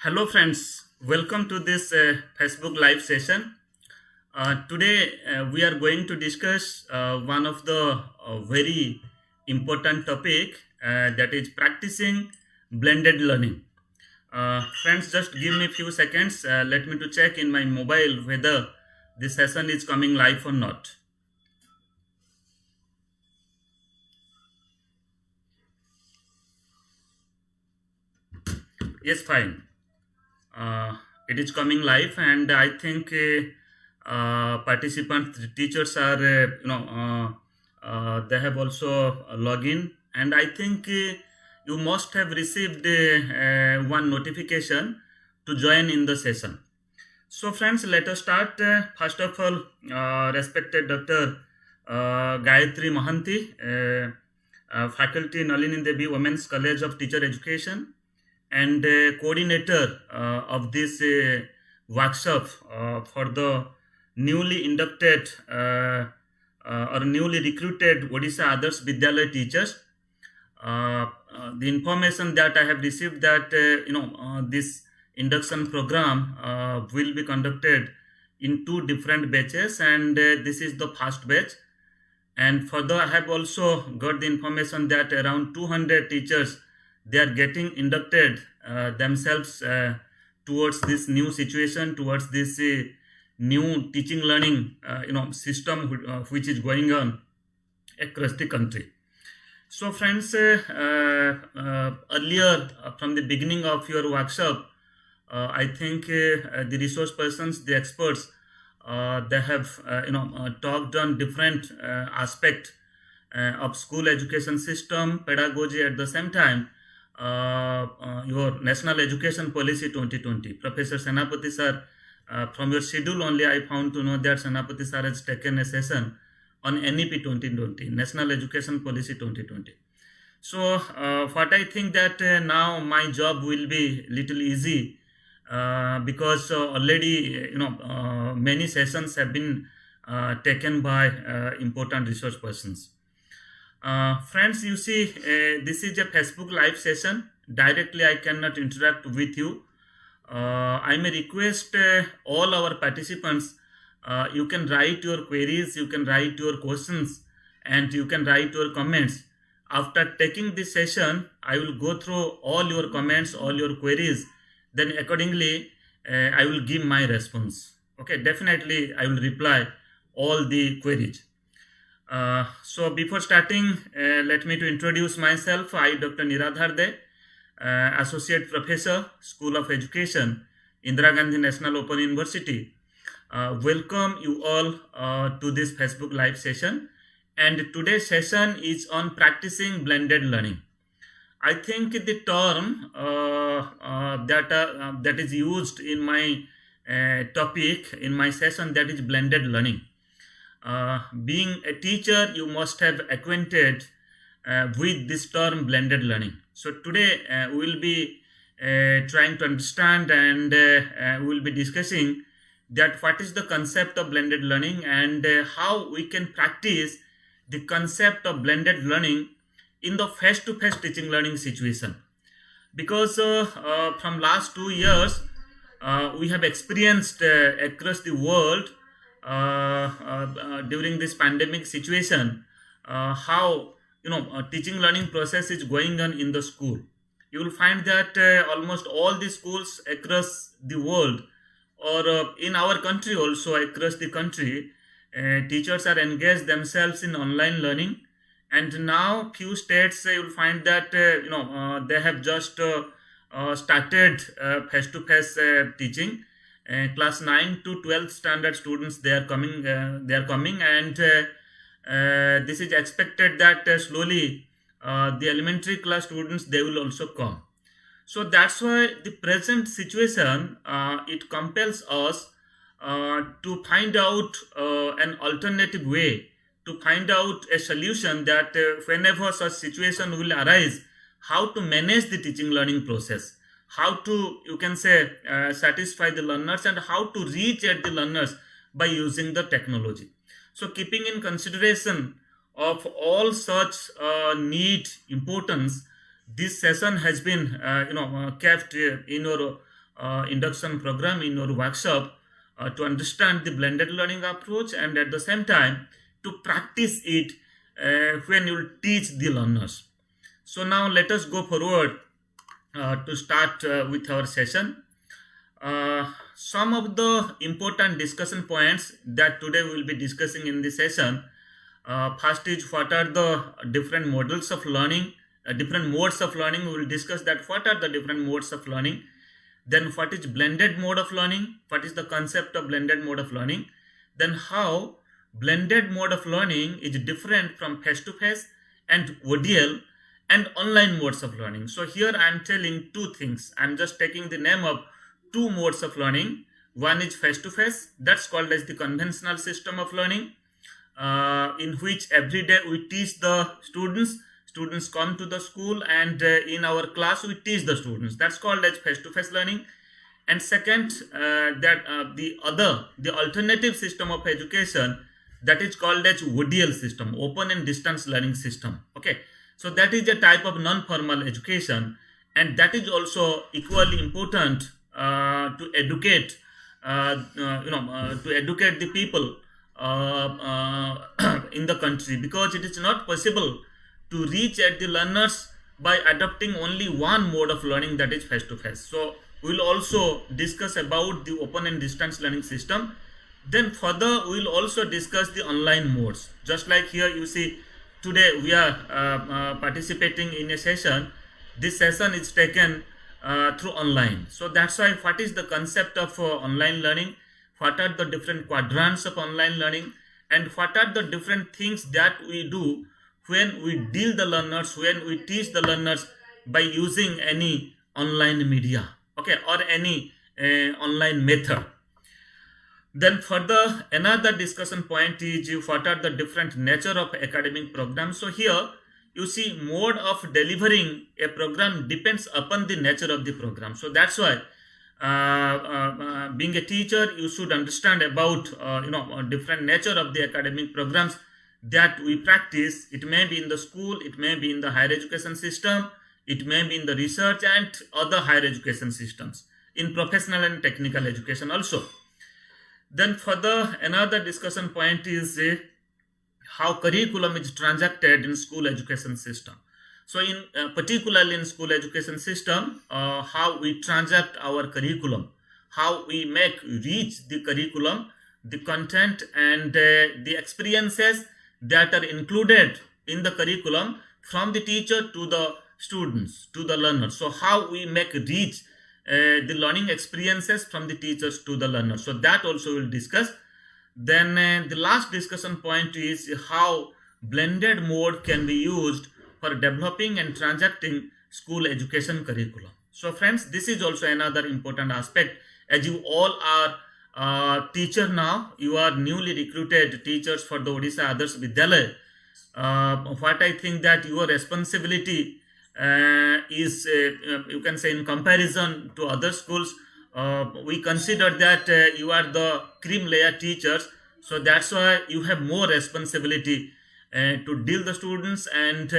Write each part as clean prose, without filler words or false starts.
Hello, friends. Welcome to this Facebook Live session. Today, we are going to discuss one of the very important topic that is practicing blended learning. Friends, just give me a few seconds. Let me to check in my mobile whether this session is coming live or not. Yes, fine. It is coming live, and I think participants, the teachers are, they have also log in, and I think you must have received one notification to join in the session. So, friends, let us start. First of all, respected Dr. Gayatri Mahanti, faculty Nalini Devi Women's College of Teacher Education, and coordinator of this workshop for the newly inducted or newly recruited Odisha Others Vidyalaya teachers. The information that I have received that this induction program will be conducted in two different batches, and this is the first batch. And further, I have also got the information that around 200 teachers, they are getting inducted themselves towards this new situation, towards this new teaching learning system which is going on across the country. So, friends, earlier from the beginning of your workshop, I think the resource persons, the experts, they have talked on different aspect of school education system, pedagogy. At the same time, your National Education Policy 2020. Professor Senapati sir, from your schedule only I found to know that Senapati sir has taken a session on NEP 2020, National Education Policy 2020. So what I think that now my job will be little easy because already many sessions have been taken by important resource persons. Friends, you see, this is a Facebook live session. Directly, I cannot interact with you. I may request all our participants. You can write your queries, you can write your questions, and you can write your comments. After taking this session, I will go through all your comments, all your queries. Then, accordingly, I will give my response. Okay, definitely, I will reply all the queries. So before starting, let me to introduce myself. I, Dr. Niradhar De, Associate Professor, School of Education, Indira Gandhi National Open University. Welcome you all to this Facebook live session. And today's session is on practicing blended learning. I think the term that is used in my topic in my session, that is blended learning. Being a teacher, you must have acquainted with this term blended learning. So today we will be trying to understand, and we will be discussing that what is the concept of blended learning, and how we can practice the concept of blended learning in the face-to-face teaching learning situation. Because from last 2 years, we have experienced across the world during this pandemic situation, how teaching learning process is going on in the school. You will find that almost all the schools across the world, or in our country also across the country, teachers are engaged themselves in online learning. And now few states, you will find that they have just started face to face teaching. Class 9 to 12th standard students, they are coming, and this is expected that slowly the elementary class students, they will also come. So that's why the present situation, it compels us to find out an alternative way, to find out a solution that whenever such situation will arise, how to manage the teaching learning process, how to, you can say, satisfy the learners, and how to reach at the learners by using the technology. So keeping in consideration of all such need importance, this session has been kept in your induction program in your workshop to understand the blended learning approach, and at the same time to practice it when you teach the learners. So now let us go forward to start with our session. Some of the important discussion points that today we will be discussing in this session. First is, what are the different models of learning, different modes of learning. We will discuss that what are the different modes of learning. Then what is blended mode of learning, what is the concept of blended mode of learning. Then how blended mode of learning is different from face-to-face and ODL and online modes of learning. So here I am telling two things. I am just taking the name of two modes of learning. One is face-to-face, that's called as the conventional system of learning, in which every day we teach the students. Students come to the school, and in our class we teach the students. That's called as face-to-face learning. And second, the alternative system of education, that is called as ODL system, open and distance learning system. Okay, so that is a type of non-formal education, and that is also equally important to educate to educate the people in the country, because it is not possible to reach at the learners by adopting only one mode of learning, that is face-to-face. So we will also discuss about the open and distance learning system. Then further we will also discuss the online modes. Just like here you see, today we are participating in a session. This session is taken through online. So that's why, what is the concept of online learning, what are the different quadrants of online learning, and what are the different things that we do when we deal the learners, when we teach the learners by using any online media, okay, or any online method. Then further, another discussion point is, what are the different nature of academic programs. So here you see, mode of delivering a program depends upon the nature of the program. So that's why being a teacher, you should understand about different nature of the academic programs that we practice. It may be in the school, it may be in the higher education system, it may be in the research and other higher education systems, in professional and technical education also. Then further, another discussion point is how curriculum is transacted in school education system. So in particularly in school education system, how we transact our curriculum, how we make reach the curriculum, the content and the experiences that are included in the curriculum from the teacher to the students, to the learners. So how we make reach the learning experiences from the teachers to the learners. So that also we'll discuss. Then the last discussion point is how blended mode can be used for developing and transacting school education curriculum. So friends, this is also another important aspect. As you all are teacher now, you are newly recruited teachers for the Odisha Adarsh Vidyalaya. What I think that your responsibility is, you can say, in comparison to other schools, we consider that you are the cream layer teachers. So that's why you have more responsibility to deal the students and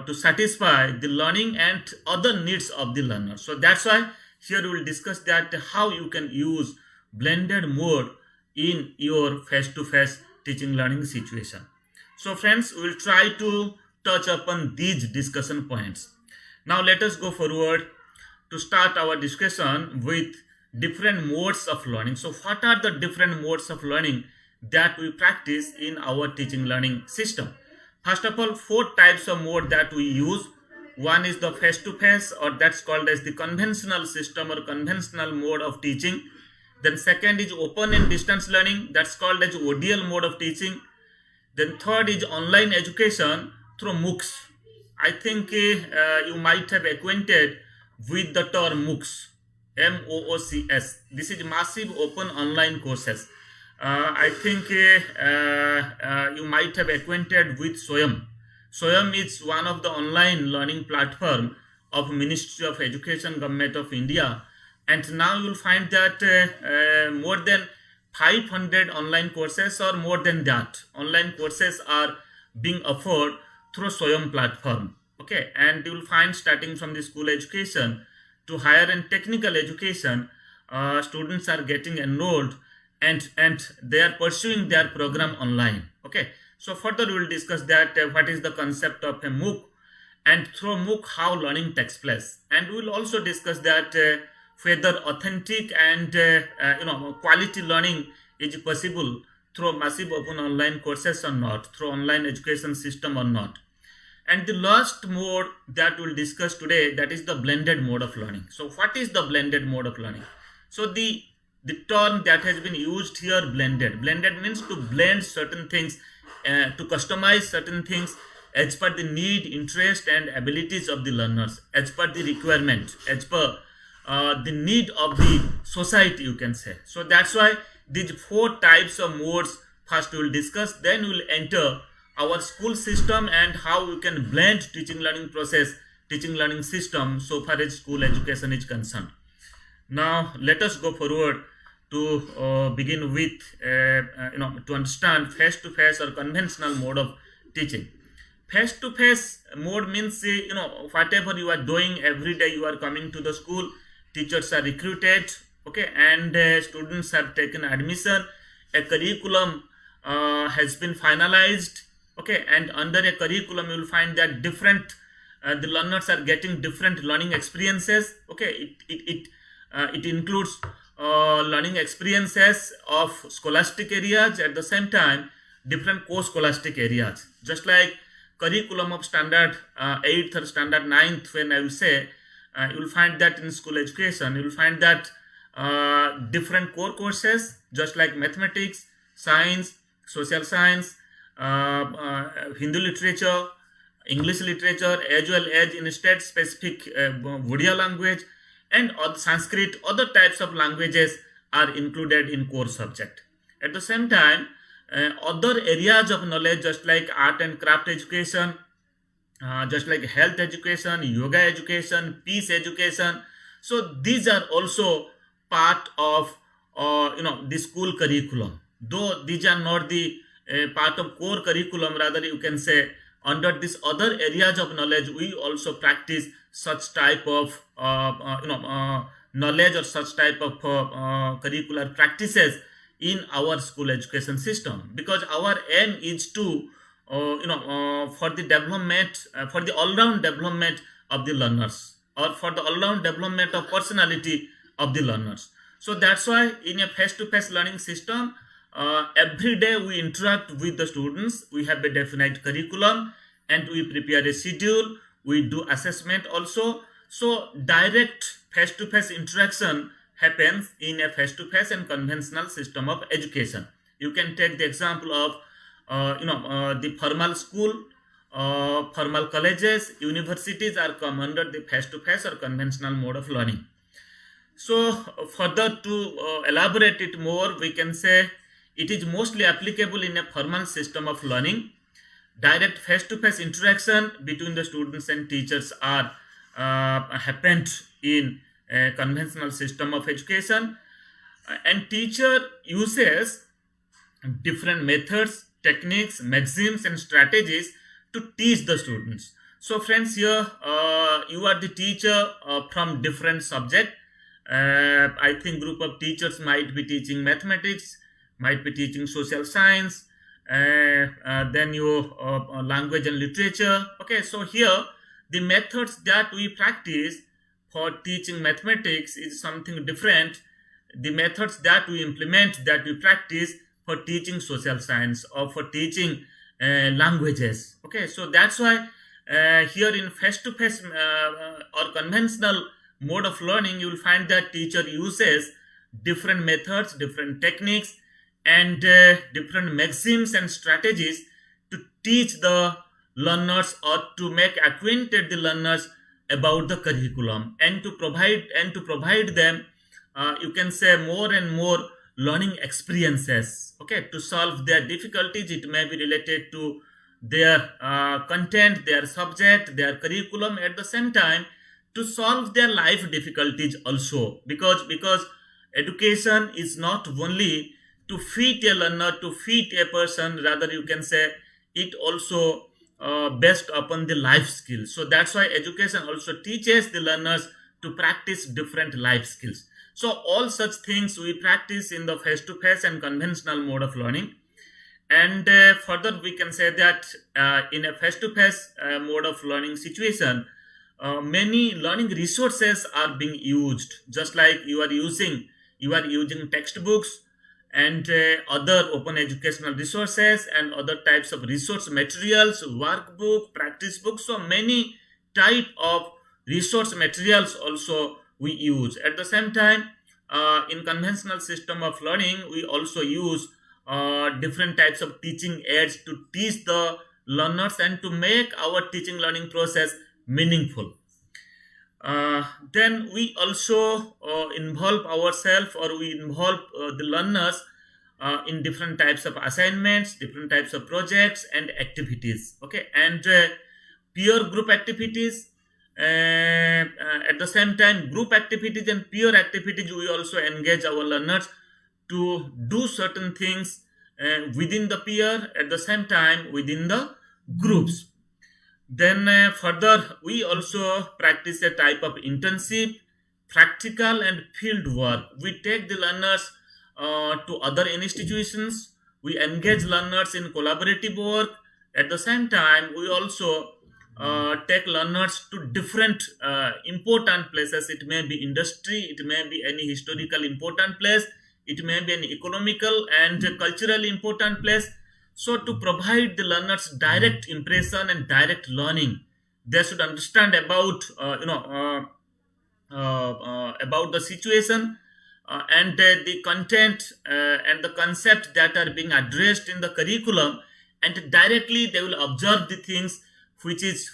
to satisfy the learning and other needs of the learner. So that's why here we will discuss that how you can use blended mode in your face-to-face teaching learning situation. So friends, we will try to touch upon these discussion points. Now let us go forward to start our discussion with different modes of learning. So what are the different modes of learning that we practice in our teaching learning system? First of all, 4 types of mode that we use. One is the face-to-face, or that's called as the conventional system or conventional mode of teaching. Then second is open and distance learning, that's called as ODL mode of teaching. Then third is online education through MOOCs. I think you might have acquainted with the term MOOCs, MOOCs. This is massive open online courses. I think you might have acquainted with SWAYAM. SWAYAM is one of the online learning platform of Ministry of Education, Government of India. And now you'll find that more than 500 online courses or more than that online courses are being offered through SWAYAM platform. Okay. Okay, and you will find starting from the school education to higher and technical education, students are getting enrolled and they are pursuing their program online. Okay, so further we will discuss that what is the concept of a MOOC, and through MOOC how learning takes place, and we will also discuss that whether authentic and quality learning is possible through massive open online courses or not, through online education system or not. And the last mode that we'll discuss today, that is the blended mode of learning. So what is the blended mode of learning? So the term that has been used here, blended means to blend certain things, to customize certain things as per the need, interest and abilities of the learners, as per the requirement, as per the need of the society, you can say. So that's why these four types of modes first we will discuss, then we will enter our school system and how we can blend teaching learning process, teaching learning system so far as school education is concerned. Now let us go forward to begin with to understand face to face or conventional mode of teaching. Face to face mode means whatever you are doing every day, you are coming to the school, teachers are recruited, okay, and students have taken admission, a curriculum has been finalized, okay, and under a curriculum you will find that different the learners are getting different learning experiences. Okay, it includes learning experiences of scholastic areas, at the same time different co-scholastic areas. Just like curriculum of standard 8th or standard 9th, when I will say you will find that in school education you will find that different core courses, just like mathematics, science, social science, Hindu literature, English literature, as well as in state specific Vodia language and Sanskrit, other types of languages are included in core subject. At the same time, other areas of knowledge, just like art and craft education, just like health education, yoga education, peace education, so these are also part of the school curriculum, though these are not the part of core curriculum. Rather you can say under these other areas of knowledge we also practice such type of knowledge or such type of curricular practices in our school education system, because our aim is to for the development, for the all-round development of the learners, or for the all-round development of personality of the learners. So that's why in a face-to-face learning system, every day we interact with the students, we have a definite curriculum and we prepare a schedule, we do assessment also. So direct face-to-face interaction happens in a face-to-face and conventional system of education. You can take the example of the formal school, formal colleges, universities are come under the face-to-face or conventional mode of learning. So further to elaborate it more, we can say it is mostly applicable in a formal system of learning. Direct face-to-face interaction between the students and teachers are happened in a conventional system of education, and teacher uses different methods, techniques, maxims and strategies to teach the students. So friends, here you are the teacher from different subject. I think group of teachers might be teaching mathematics, might be teaching social science, then you language and literature. Okay, so here the methods that we practice for teaching mathematics is something different. The methods that we implement, that we practice for teaching social science or for teaching languages. Okay, so that's why here in face-to-face or conventional mode of learning, you will find that teacher uses different methods, different techniques and different maxims and strategies to teach the learners or to make acquainted the learners about the curriculum, and to provide them you can say more and more learning experiences, okay, to solve their difficulties. It may be related to their content, their subject, their curriculum, at the same time to solve their life difficulties also, because education is not only to feed a learner, to feed a person, rather you can say it also based upon the life skills. So that's why education also teaches the learners to practice different life skills. So all such things we practice in the face-to-face and conventional mode of learning. And further, we can say that in a face-to-face mode of learning situation, many learning resources are being used. Just like you are using textbooks and other open educational resources and other types of resource materials, workbook, practice books. So many type of resource materials also we use. At the same time, in conventional system of learning, we also use different types of teaching aids to teach the learners and to make our teaching learning process meaningful. Then we also involve ourselves, or we involve the learners in different types of assignments, different types of projects and activities. Okay, and peer group activities. At the same time, group activities and peer activities, we also engage our learners to do certain things within the peer, at the same time within the groups. Then further, we also practice a type of internship, practical and field work. We take the learners to other institutions. We engage learners in collaborative work. At the same time, we also take learners to different important places. It may be industry, it may be any historical important place, it may be an economical and culturally important place. So to provide the learners direct impression and direct learning, they should understand about about the situation and the content and the concept that are being addressed in the curriculum, and directly they will observe the things which is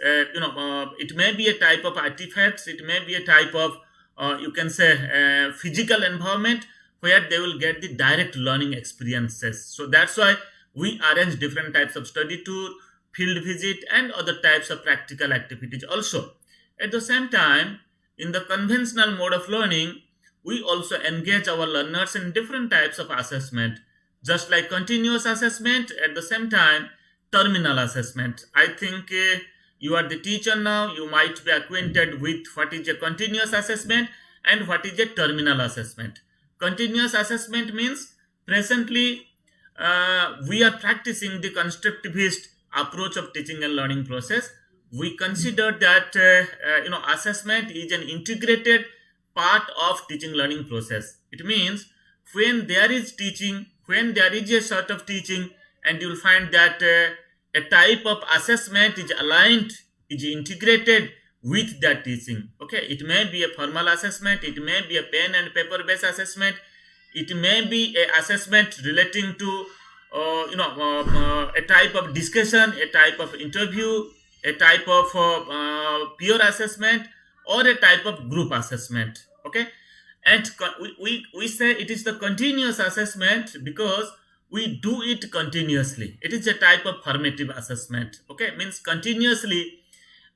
it may be a type of artifacts, it may be a type of you can say physical environment where they will get the direct learning experiences. So that's why we arrange different types of study tour, field visit and other types of practical activities also. At the same time, in the conventional mode of learning, we also engage our learners in different types of assessment, just like continuous assessment, at the same time terminal assessment. I think you are the teacher now, you might be acquainted with what is a continuous assessment and what is a terminal assessment. Continuous assessment means presently we are practicing the constructivist approach of teaching and learning process. We consider that assessment is an integrated part of teaching learning process. It means when there is teaching, when there is a sort of teaching, and you will find that a type of assessment is aligned, is integrated with that teaching. Okay, it may be a formal assessment, it may be a pen and paper based assessment, it may be a assessment relating to a type of discussion, a type of interview, a type of peer assessment, or a type of group assessment. Okay, and we say it is the continuous assessment because we do it continuously. It is a type of formative assessment. Okay, means continuously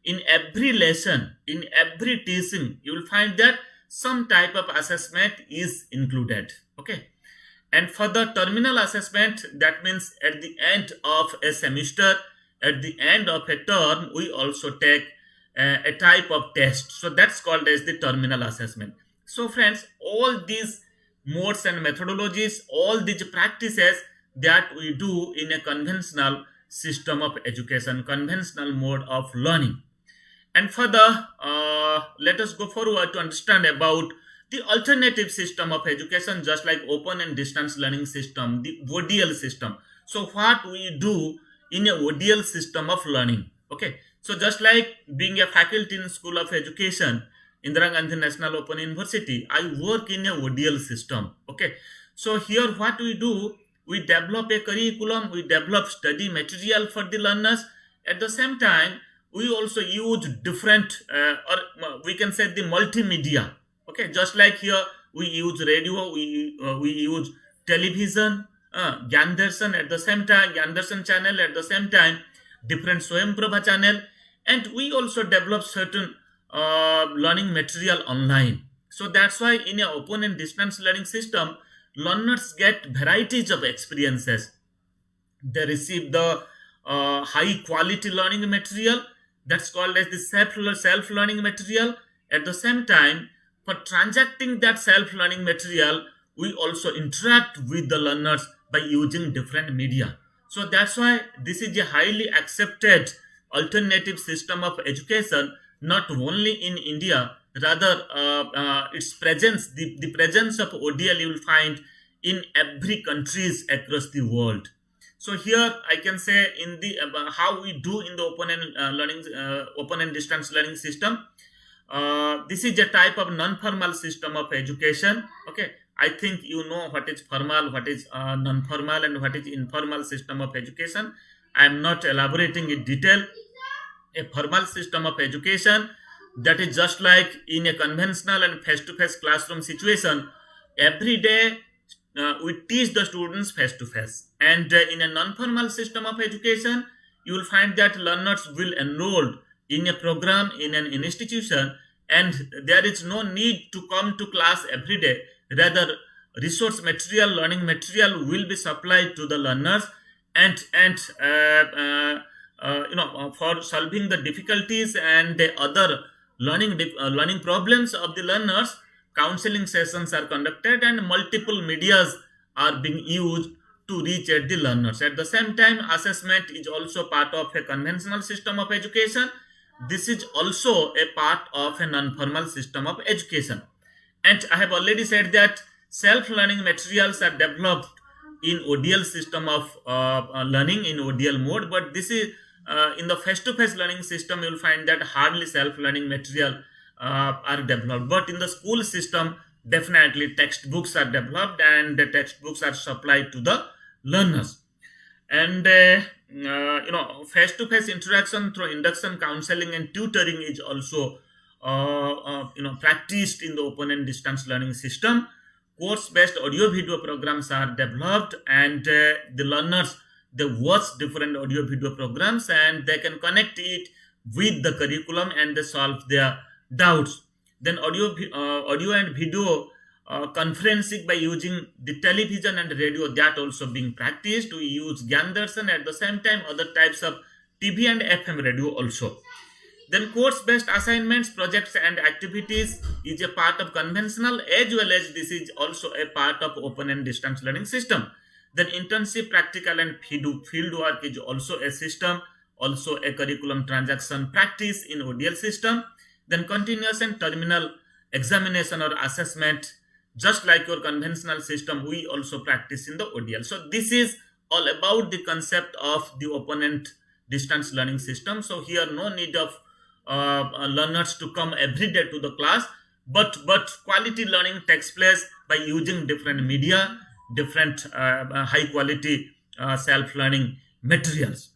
in every lesson, in every teaching, you will find that some type of assessment is included. Okay, and for the terminal assessment, that means at the end of a semester, at the end of a term, we also take a type of test. So that's called as the terminal assessment. So friends, all these modes and methodologies, all these practices that we do in a conventional system of education, conventional mode of learning. And further, let us go forward to understand about the alternative system of education, just like open and distance learning system, the ODL system. So what we do in a ODL system of learning. Okay, so just like being a faculty in School of Education, Indira Gandhi National Open University, I work in a ODL system. Okay, so here what we do, we develop a curriculum, we develop study material for the learners. At the same time, we also use different or we can say the multimedia. Okay, just like here we use radio, we use television, Gyan Darshan at the same time, Gyan Darshan channel, at the same time different Swayam Prabha channel, and we also develop certain learning material online. So that's why in an open and distance learning system, learners get varieties of experiences. They receive the high quality learning material, that's called as the self learning material. At the same time, for transacting that self learning material, we also interact with the learners by using different media. So that's why this is a highly accepted alternative system of education, not only in India, rather its presence, the presence of ODL you will find in every countries across the world. So here I can say in the how we do in the open and distance learning system. This is a type of non-formal system of education. Okay, I think you know what is formal, what is non-formal, and what is informal system of education. I am not elaborating in detail. A formal system of education, that is just like in a conventional and face-to-face classroom situation. Every day we teach the students face-to-face, and in a non-formal system of education, you will find that learners will enroll in a program in an institution, and there is no need to come to class every day. Rather, resource material, learning material will be supplied to the learners, and for solving the difficulties and the other learning problems of the learners, counseling sessions are conducted and multiple medias are being used to reach at the learners. At the same time, assessment is also part of a conventional system of education. This is also a part of a non-formal system of education. And I have already said that self-learning materials are developed in ODL system of learning, in ODL mode, but this is in the face-to-face learning system, you will find that hardly self-learning material are developed. But in the school system, definitely textbooks are developed and the textbooks are supplied to the learners. And face-to-face interaction through induction, counseling, and tutoring is also practiced in the open and distance learning system. Course-based audio video programs are developed, and the learners, they watch different audio video programs and they can connect it with the curriculum and they solve their doubts. Then audio and video conferencing by using the television and radio, that also being practiced. We use Gyan Darshan, at the same time other types of TV and FM radio also. Then course-based assignments, projects and activities is a part of conventional, as well as this is also a part of open and distance learning system. Then internship, practical and field work is also a system, also a curriculum transaction practice in ODL system. Then continuous and terminal examination or assessment, just like your conventional system, we also practice in the ODL. So this is all about the concept of the open and distance learning system. So here no need of learners to come every day to the class, but quality learning takes place by using different media, different high quality self-learning materials.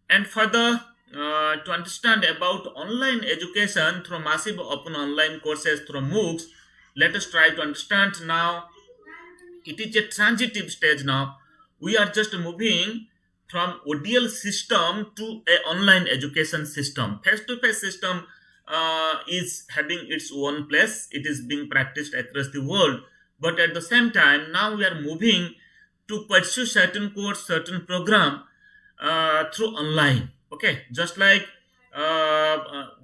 And further, to understand about online education through massive open online courses through MOOCs, let us try to understand now. It is a transitive stage now. We are just moving from ODL system to a online education system. Face-to-face system is having its own place. It is being practiced across the world. But at the same time, now we are moving to pursue certain course, certain program through online. Okay, just like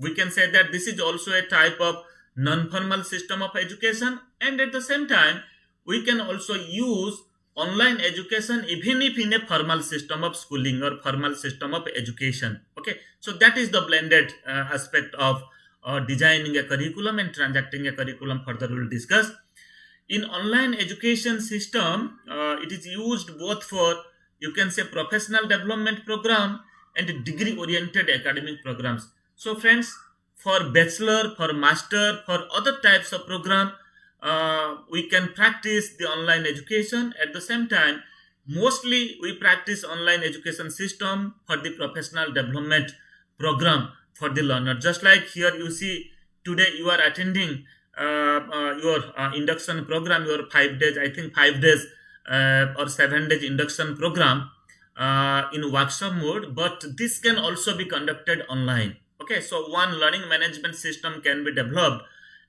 we can say that this is also a type of non-formal system of education, and at the same time, we can also use online education even if in a formal system of schooling or formal system of education. Okay, so that is the blended aspect of designing a curriculum and transacting a curriculum. Further we will discuss. In online education system, it is used both for, you can say, professional development program and degree oriented academic programs. So friends, for bachelor, for master, for other types of program, we can practice the online education. At the same time, mostly we practice online education system for the professional development program for the learner. Just like here you see, today you are attending your induction program, your 5 days, I think 5 days or 7 days induction program in workshop mode, but this can also be conducted online. Okay, so one learning management system can be developed,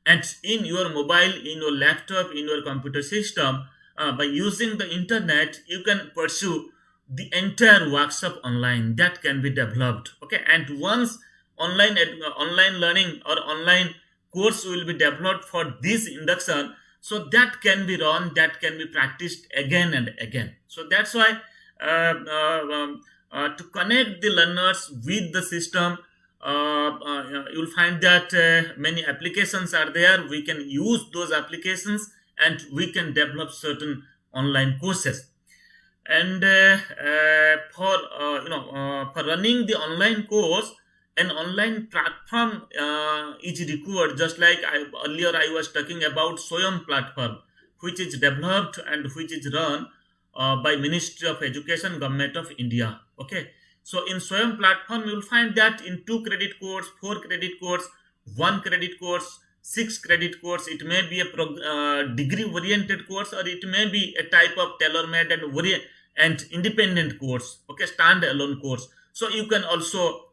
and in your mobile, in your laptop, in your computer system, by using the internet, you can pursue the entire workshop online that can be developed. Okay, and once online learning or online course will be developed for this induction, so that can be run, that can be practiced again and again. So that's why to connect the learners with the system, you'll find that many applications are there. We can use those applications and we can develop certain online courses. And for running the online course, an online platform is required. Just like earlier I was talking about Swayam platform, which is developed and which is run by Ministry of Education, Government of India. Okay, so in Swayam platform you will find that in 2 credit course, 4 credit course, 1 credit course, 6 credit course, it may be a degree oriented course, or it may be a type of tailor made and independent course. Okay, stand alone course. So you can also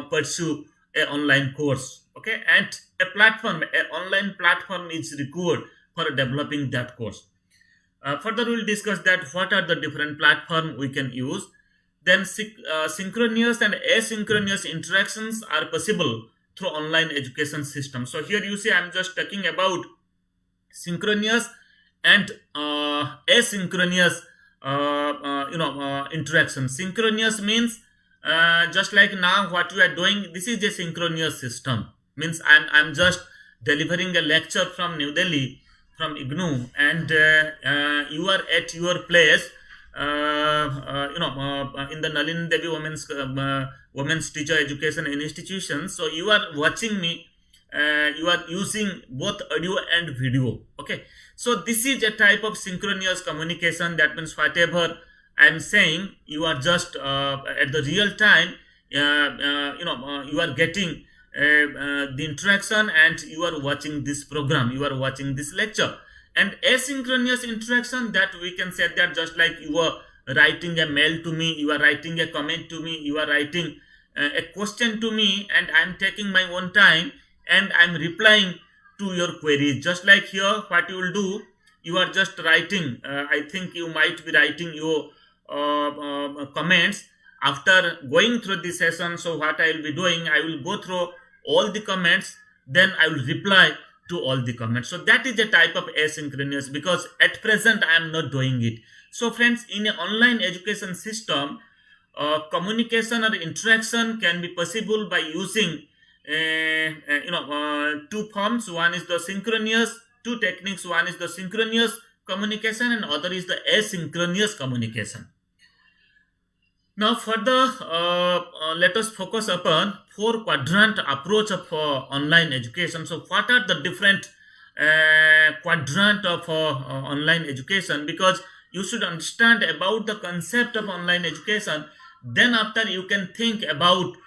pursue a online course. Okay, and a online platform is required for developing that course. Further, we'll discuss that what are the different platforms we can use. Then synchronous and asynchronous interactions are possible through online education system. So here you see I'm just talking about synchronous and asynchronous interaction. Synchronous means just like now what we are doing, this is a synchronous system. Means I'm just delivering a lecture from New Delhi, from IGNOU, and you are at your place, in the Nalin Devi Women's Teacher Education Institution. So you are watching me. You are using both audio and video. Okay, so this is a type of synchronous communication. That means whatever I'm saying, you are just at the real time. You are getting the interaction, and you are watching this program. You are watching this lecture. And asynchronous interaction, that we can say that just like you are writing a mail to me, you are writing a comment to me, you are writing a question to me, and I'm taking my own time and I'm replying to your queries. Just like here, what you will do, you are just writing. I think you might be writing your comments after going through the session. So what I will be doing, I will go through all the comments, then I will reply to all the comments. So that is a type of asynchronous, because at present I am not doing it. So friends, in an online education system, communication or interaction can be possible by using 2 forms. One is the synchronous, 2 techniques. One is the synchronous communication and other is the asynchronous communication. Now further, let us focus upon 4 quadrant approach of online education. So what are the different quadrant of online education? Because you should understand about the concept of online education. Then after you can think about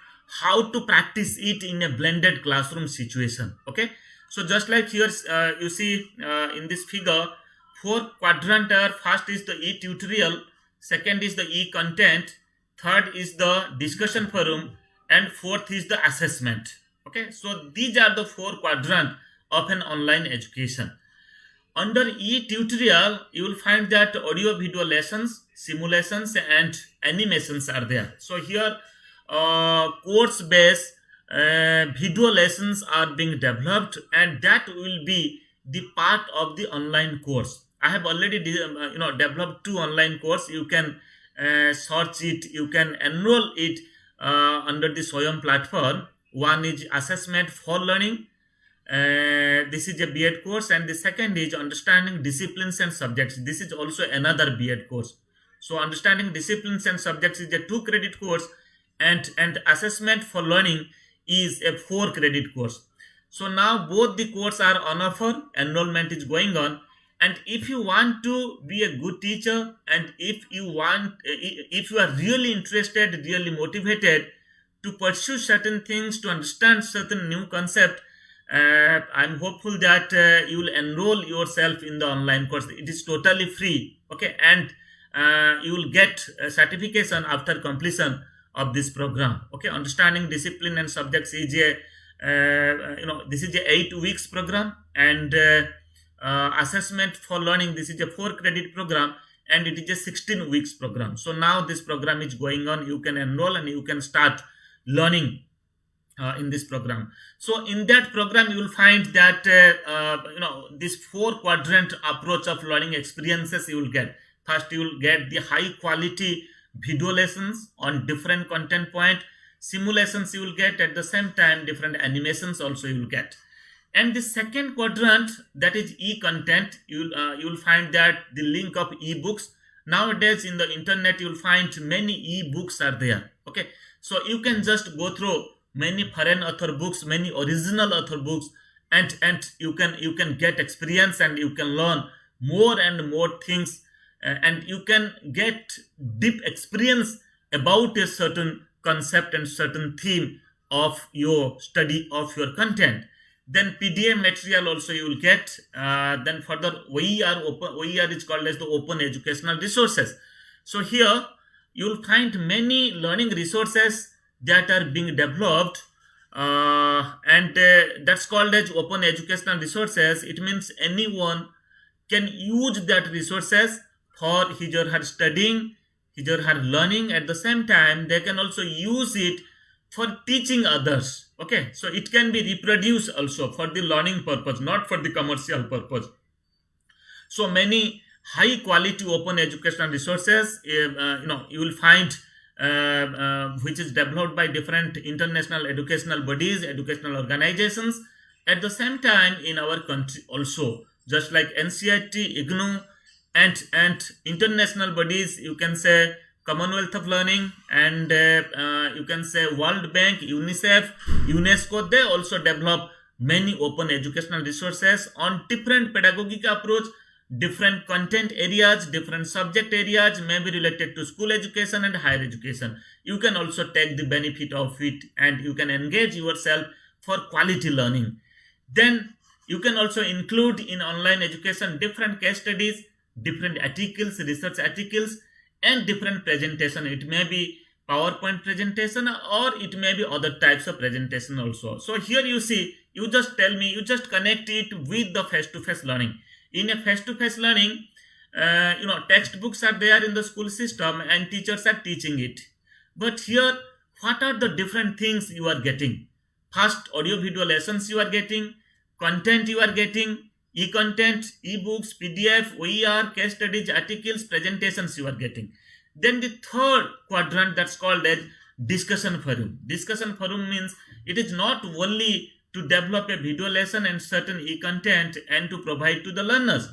how to practice it in a blended classroom situation. Okay. So just like here, you see in this figure, 4 quadrant are: first is the e-tutorial, second is the e-content, third is the discussion forum, and fourth is the assessment. Okay, so these are the 4 quadrants of an online education. Under e-tutorial, you will find that audio video lessons, simulations, and animations are there. So here course based video lessons are being developed, and that will be the part of the online course. I have already developed 2 online course. You can search it, you can enroll it under the Swayam platform. One is assessment for learning. This is a B.Ed course, and the second is understanding disciplines and subjects. This is also another B.Ed course. So understanding disciplines and subjects is a 2 credit course, and assessment for learning is a 4 credit course. So now both the courses are on offer. Enrollment is going on. And if you want to be a good teacher, and if you are really interested, really motivated to pursue certain things, to understand certain new concept, I'm hopeful that you will enroll yourself in the online course. It is totally free. Okay, and you will get a certification after completion of this program. Okay, understanding discipline and subjects is a this is a 8 weeks program, and assessment for learning, this is a 4 credit program, and it is a 16 weeks program. So now this program is going on. You can enroll and you can start learning in this program. So in that program, you will find that this four quadrant approach of learning experiences you will get. First, you will get the high quality video lessons on different content point, simulations you will get, at the same time different animations also you will get. And the second quadrant, that is e-content, you will find that the link of ebooks. Nowadays in the internet you will find many ebooks are there. Okay, so you can just go through many foreign author books, many original author books, and you can get experience and you can learn more and more things, and you can get deep experience about a certain concept and certain theme of your study of your content. Then PDF material also you will get. Then further OER is called as the open educational resources. So here you will find many learning resources that are being developed, and that's called as open educational resources. It means anyone can use that resources for his or her studying, his or her learning. At the same time, they can also use it for teaching others. Okay, so it can be reproduced also for the learning purpose, not for the commercial purpose. So many high quality open educational resources you will find, which is developed by different international educational bodies, educational organizations. At the same time, in our country also, just like NCERT, IGNOU, and international bodies, you can say Commonwealth of Learning, and you can say World Bank, UNICEF, UNESCO, they also develop many open educational resources on different pedagogic approach, different content areas, different subject areas, maybe related to school education and higher education. You can also take the benefit of it and you can engage yourself for quality learning. Then you can also include in online education different case studies, different articles, research articles, and different presentation. It may be PowerPoint presentation or it may be other types of presentation also. So here you see, you just tell me, you just connect it with the face-to-face learning. In a face-to-face learning, textbooks are there in the school system and teachers are teaching it. But here, what are the different things you are getting? First, audio video lessons you are getting, content you are getting, e-content, e-books, PDF, OER, case studies, articles, presentations you are getting. Then the third quadrant, that's called as discussion forum. Discussion forum means it is not only to develop a video lesson and certain e-content and to provide to the learners.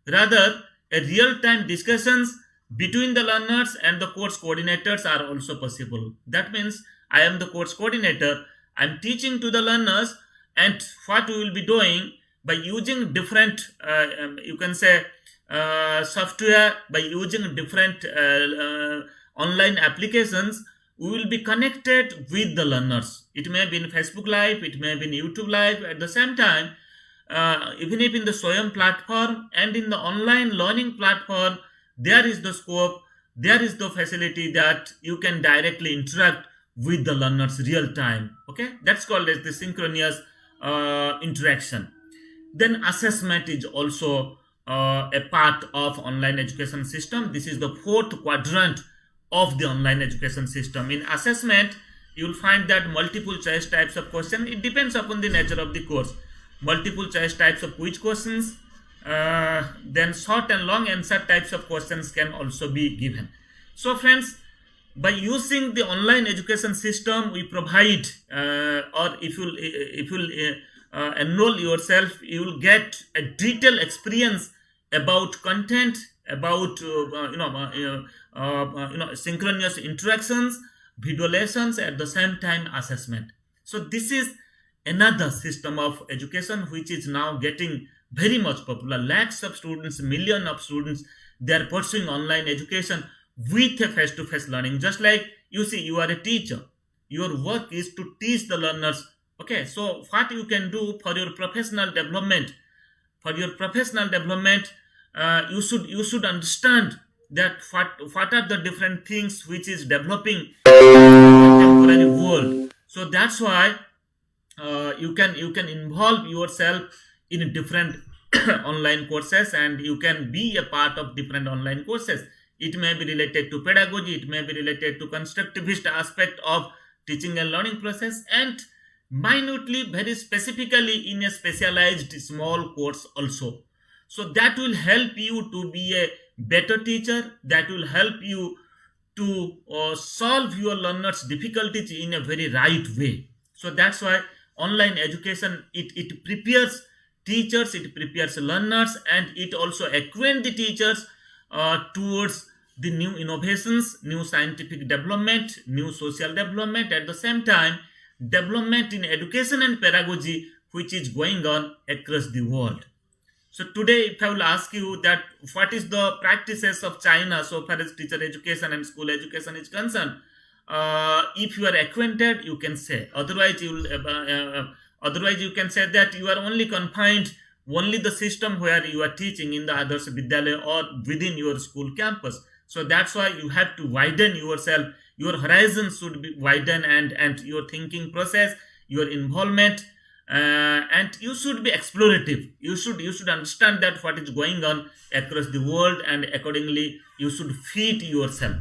Rather, a real-time discussions between the learners and the course coordinators are also possible. That means I am the course coordinator, I am teaching to the learners, and what we will be doing by using different, you can say, software, by using different online applications, we will be connected with the learners. It may be in Facebook Live, it may be in YouTube Live. At the same time, even if in the SWAYAM platform and in the online learning platform, there is the scope, there is the facility that you can directly interact with the learners real time. Okay, that's called as the synchronous interaction. Then assessment is also a part of online education system. This is the fourth quadrant of the online education system. In assessment, you will find that multiple choice types of questions. It depends upon the nature of the course. Multiple choice types of quiz questions. Then short and long answer types of questions can also be given. So friends, by using the online education system, we provide, or if you enroll yourself, you will get a detailed experience about content, about synchronous interactions, video lessons, at the same time assessment. So this is another system of education which is now getting very much popular. Lakhs of students, millions of students, they are pursuing online education with a face-to-face learning. Just like you see, you are a teacher, your work is to teach the learners. Okay, so what you can do for your professional development, you should understand that what are the different things which is developing in the contemporary world. So that's why you can involve yourself in different online courses, and you can be a part of different online courses. It may be related to pedagogy, it may be related to constructivist aspect of teaching and learning process, and minutely, very specifically in a specialized small course also. So that will help you to be a better teacher, that will help you to solve your learners difficulties in a very right way. So that's why online education, it prepares teachers, it prepares learners, and it also acquaint the teachers towards the new innovations, new scientific development, new social development, at the same time development in education and pedagogy which is going on across the world. So today, if I will ask you that what is the practices of China so far as teacher education and school education is concerned, if you are acquainted, you can say. Otherwise, you can say that you are only confined only the system where you are teaching in the Adarsh Vidyalaya or within your school campus. So that's why you have to widen yourself. Your horizon should be widen, and your thinking process, your involvement, and you should be explorative. You should understand that what is going on across the world, and accordingly you should feed yourself.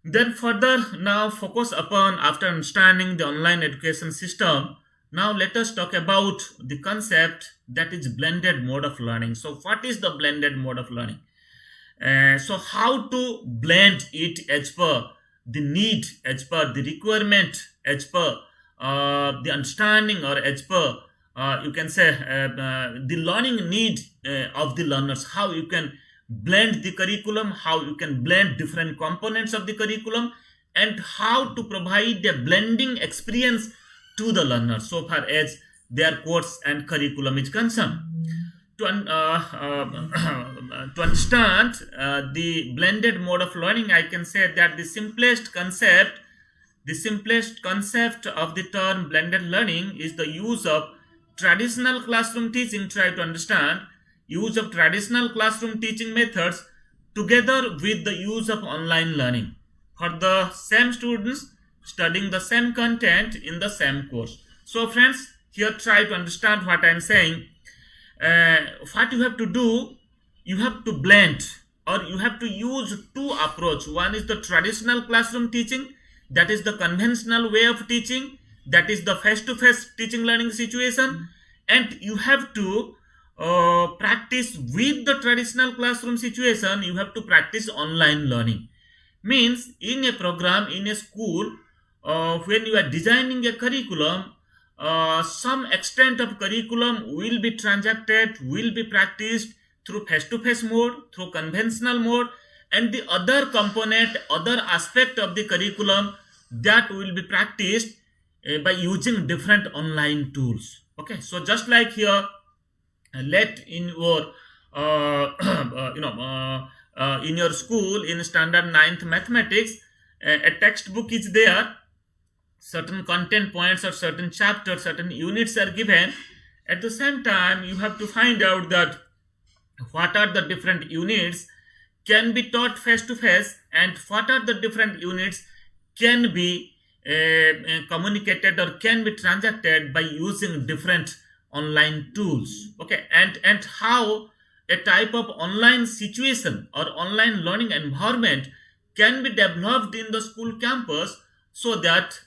Then further, now focus upon, after understanding the online education system, now let us talk about the concept that is blended mode of learning. So what is the blended mode of learning? So how to blend it as per the need, as per the requirement, as per the understanding, or as per you can say the learning need of the learners. How you can blend the curriculum, how you can blend different components of the curriculum, and how to provide a blending experience to the learners so far as their course and curriculum is concerned. To understand the blended mode of learning, I can say that the simplest concept of the term blended learning is the use of traditional classroom teaching. Try to understand use of traditional classroom teaching methods together with the use of online learning for the same students studying the same content in the same course. So friends, here try to understand what I am saying. What you have to do, you have to blend, or you have to use two approach. One is the traditional classroom teaching, that is the conventional way of teaching, that is the face-to-face teaching learning situation, and you have to practice with the traditional classroom situation, you have to practice online learning. Means in a program, in a school, when you are designing a curriculum, some extent of curriculum will be transacted, will be practiced through face-to-face mode, through conventional mode, and the other component, other aspect of the curriculum, that will be practiced by using different online tools. Okay, so just like here, let in your in your school in standard 9th mathematics, a textbook is there, certain content points or certain chapters, certain units are given. At the same time, you have to find out that what are the different units can be taught face to face, and what are the different units can be communicated or can be transacted by using different online tools. Okay, and how a type of online situation or online learning environment can be developed in the school campus, so that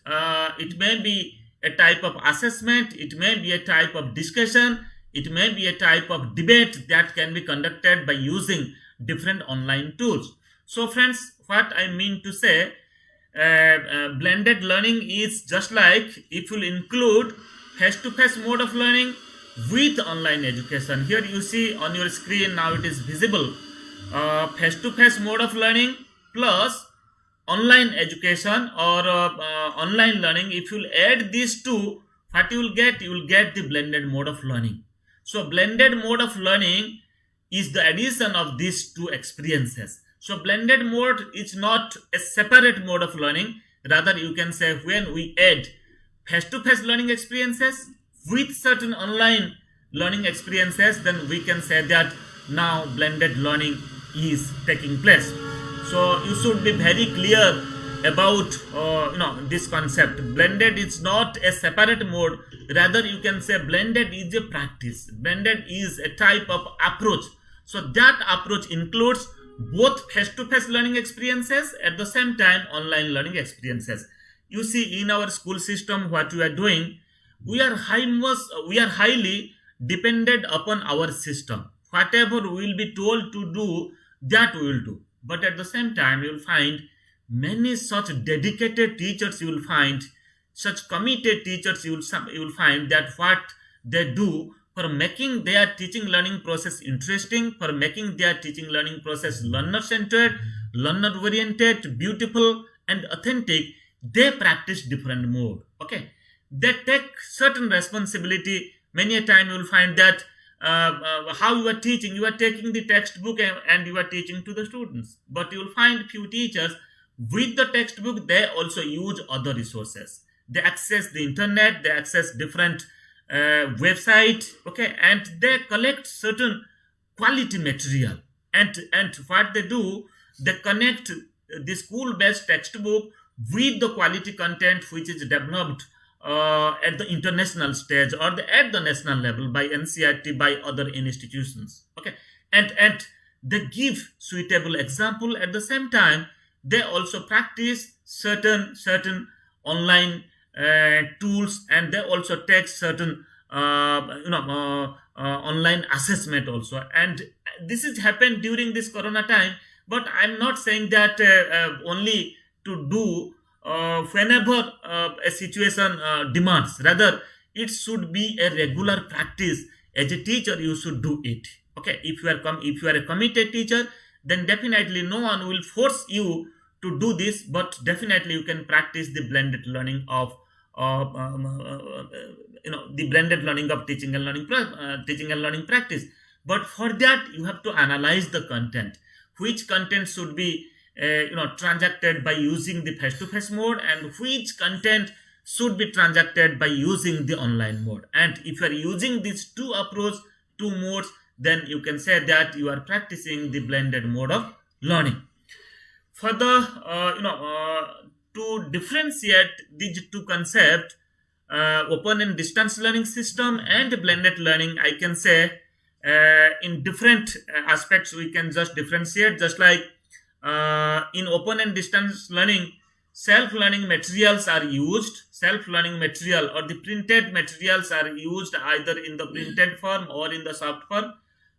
it may be a type of assessment, it may be a type of discussion, it may be a type of debate that can be conducted by using different online tools. So friends, what I mean to say, blended learning is just like if you include face-to-face mode of learning with online education. Here you see on your screen, now it is visible, face-to-face mode of learning plus online education or online learning. If you add these two, what you will get? You will get the blended mode of learning. So blended mode of learning is the addition of these two experiences. So blended mode is not a separate mode of learning. Rather, you can say when we add face-to-face learning experiences with certain online learning experiences, then we can say that now blended learning is taking place. So you should be very clear about this concept. Blended is not a separate mode, rather you can say blended is a practice. Blended is a type of approach. So that approach includes both face-to-face learning experiences, at the same time online learning experiences. You see, in our school system, what we are doing, we are highly dependent upon our system. Whatever we will be told to do, that we will do. But at the same time, you will find many such dedicated teachers, you will find such committed teachers, you will find that what they do for making their teaching learning process interesting, for making their teaching learning process learner centered, learner oriented, beautiful and authentic, they practice different mode. Okay, they take certain responsibility. Many a time you will find that how you are teaching, you are taking the textbook and you are teaching to the students, but you will find few teachers with the textbook, they also use other resources. They access the internet, they access different website, okay, and they collect certain quality material. And what they do, they connect the school based textbook with the quality content which is developed at the international stage or at the national level by NCERT, by other institutions. Okay, and they give suitable example. At the same time, they also practice certain online tools, and they also take certain online assessment also. And this has happened during this corona time, but I'm not saying that only to do whenever a situation demands. Rather, it should be a regular practice. As a teacher, you should do it. Okay, if you are a committed teacher, then definitely no one will force you to do this, but definitely you can practice the blended learning of the blended learning of teaching and learning practice. But for that, you have to analyze the content. Which content should be transacted by using the face-to-face mode, and which content should be transacted by using the online mode. And if you are using these two modes, then you can say that you are practicing the blended mode of learning. Further, to differentiate these two concepts, open and distance learning system and blended learning, I can say in different aspects we can just differentiate. Just like in open and distance learning, self-learning materials are used. Self-learning material or the printed materials are used either in the printed form or in the soft form.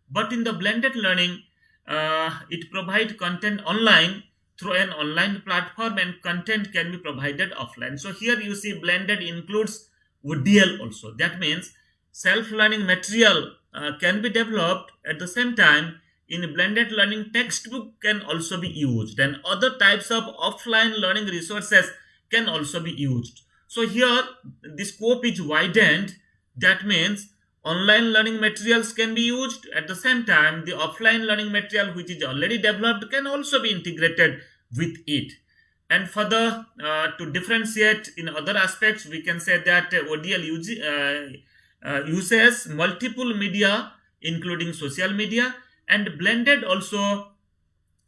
But in the blended learning, it provides content online through an online platform, and content can be provided offline. So here you see blended includes ODL also. That means self-learning material can be developed. At the same time, in blended learning, textbook can also be used, and other types of offline learning resources can also be used. So here the scope is widened. That means online learning materials can be used. At the same time, the offline learning material which is already developed can also be integrated with it. And further, to differentiate in other aspects, we can say that ODL uses multiple media, including social media, and blended also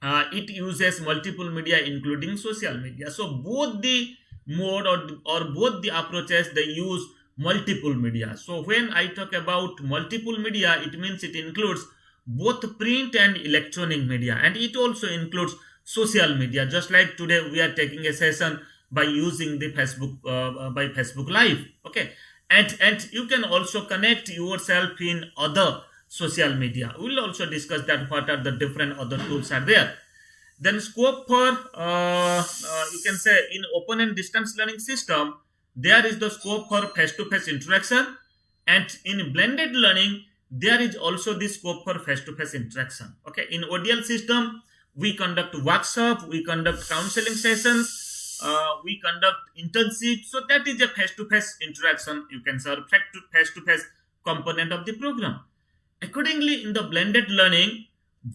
it uses multiple media, including social media. So both the mode or both the approaches, they use multiple media. So when I talk about multiple media, it means it includes both print and electronic media, and it also includes social media. Just like today we are taking a session by using the Facebook Live. Okay, and you can also connect yourself in other social media. We will also discuss that what are the different other tools are there. Then scope for you can say in open and distance learning system, there is the scope for face-to-face interaction, and in blended learning there is also the scope for face-to-face interaction. Okay, in ODL system we conduct workshop, we conduct counseling sessions, we conduct internships. So that is a face-to-face interaction, you can say, or face-to-face component of the program. Accordingly, in the blended learning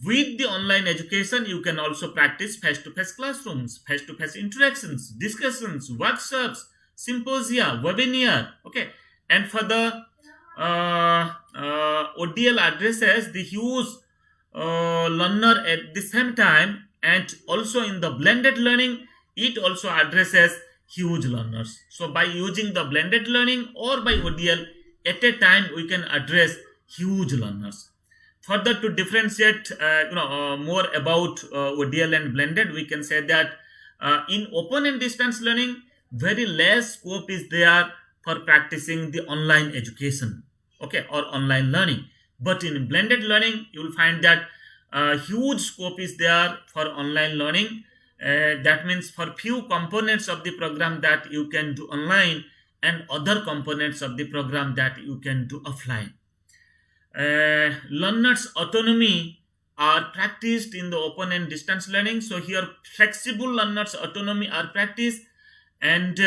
with the online education, you can also practice face-to-face classrooms, face-to-face interactions, discussions, workshops, symposia, webinar. Okay, and for the ODL addresses the huge learner at the same time, and also in the blended learning it also addresses huge learners. So by using the blended learning or by ODL at a time, we can address huge learners. Further, to differentiate more about ODL and blended, we can say that in open and distance learning, very less scope is there for practicing the online education, okay, or online learning. But in blended learning, you will find that huge scope is there for online learning. That means for few components of the program that you can do online and other components of the program that you can do offline. Learners' autonomy are practiced in the open and distance learning. So here flexible learners' autonomy are practiced, and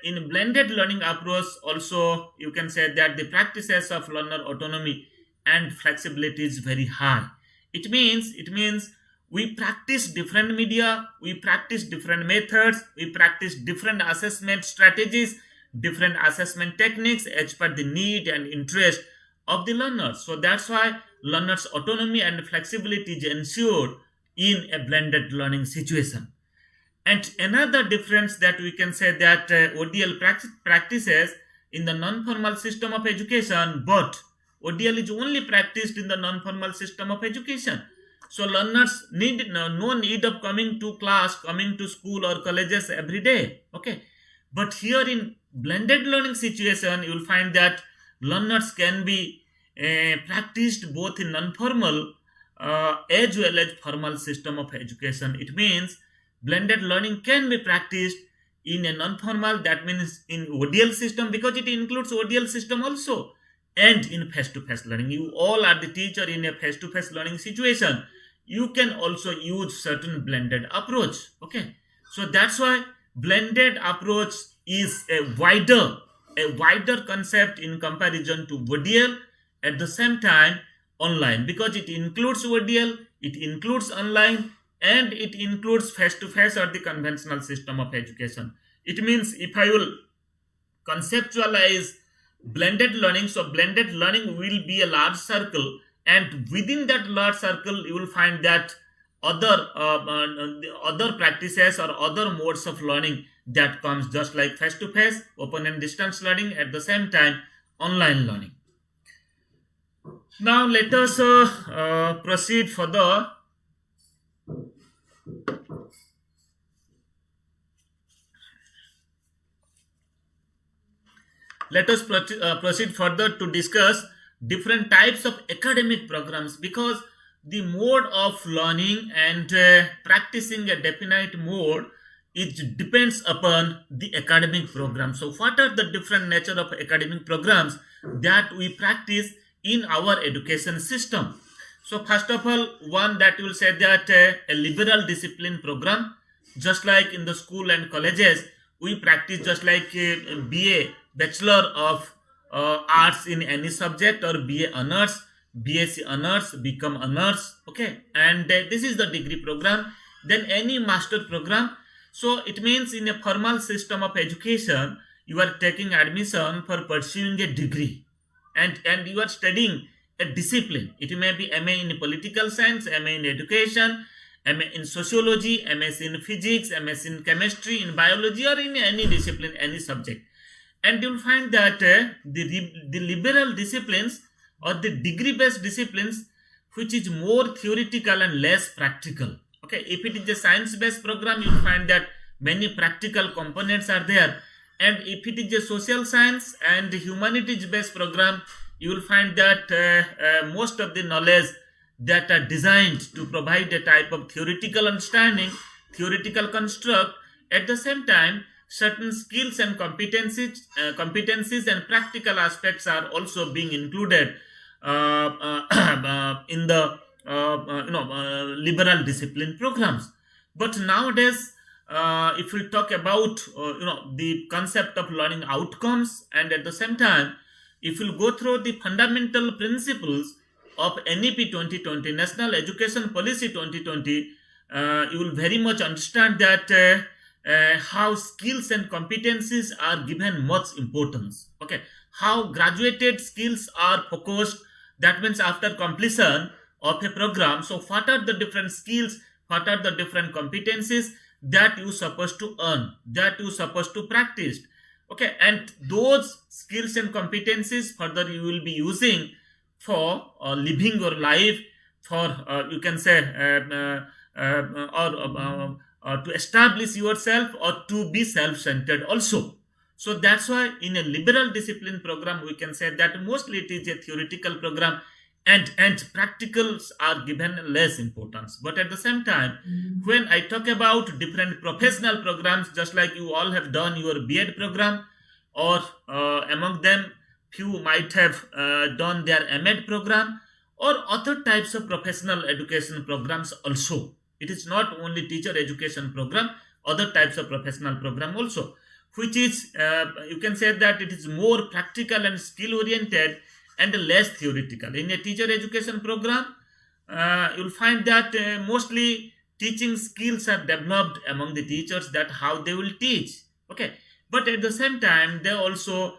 in blended learning approach also you can say that the practices of learner autonomy and flexibility is very high. It means we practice different media, we practice different methods, we practice different assessment strategies, different assessment techniques as per the need and interest of the learners. So that's why learners autonomy and flexibility is ensured in a blended learning situation. And another difference that we can say that ODL practices in the non-formal system of education, but ODL is only practiced in the non-formal system of education. So learners need no need of coming to class, coming to school or colleges every day. Okay, but here in blended learning situation, you will find that learners can be practiced both in non-formal as well as formal system of education. It means blended learning can be practiced in a non-formal, that means in ODL system, because it includes ODL system also, and in face-to-face learning. You all are the teacher in a face-to-face learning situation. You can also use certain blended approach. Okay, so that's why blended approach is a wider concept in comparison to ODL. At the same time, online, because it includes ODL, it includes online, and it includes face-to-face or the conventional system of education. It means if I will conceptualize blended learning, so blended learning will be a large circle, and within that large circle you will find that other practices or other modes of learning that comes, just like face-to-face, open and distance learning, at the same time online learning. Now let us proceed further. Let us proceed further to discuss different types of academic programs, because the mode of learning and practicing a definite mode, it depends upon the academic program. So what are the different nature of academic programs that we practice in our education system? So first of all, one that will say that a liberal discipline program, just like in the school and colleges, we practice just like BA, Bachelor of Arts in any subject, or BA Honors, BSc Honors, become Honors, okay, and this is the degree program. Then any master program. So it means in a formal system of education, you are taking admission for pursuing a degree, and you are studying a discipline. It may be MA in political science, MA in education, MA in sociology, MS in physics, MS in chemistry, in biology, or in any discipline, any subject. And you will find that the liberal disciplines or the degree-based disciplines, which is more theoretical and less practical. Okay, if it is a science-based program, you will find that many practical components are there. And if it is a social science and humanities-based program, you will find that most of the knowledge that are designed to provide a type of theoretical understanding, theoretical construct, at the same time, certain skills and competencies and practical aspects are also being included in the liberal discipline programs. But nowadays, if we talk about the concept of learning outcomes, and at the same time, if you go through the fundamental principles of NEP 2020, National Education Policy 2020, you will very much understand that how skills and competencies are given much importance. Okay, how graduated skills are focused. That means after completion of a program, so what are the different skills, what are the different competencies that you supposed to earn, that you supposed to practice. Okay, and those skills and competencies further you will be using for living your life, for you can say to establish yourself or to be self-centered also. So that's why in a liberal discipline program we can say that mostly it is a theoretical program, and practicals are given less importance. But at the same time, when I talk about different professional programs, just like you all have done your B.Ed program, or among them few might have done their M.Ed program, or other types of professional education programs also. It is not only teacher education program, other types of professional program also, which is you can say that it is more practical and skill oriented and less theoretical. In a teacher education program, you'll find that mostly teaching skills are developed among the teachers, that how they will teach. Okay, but at the same time they also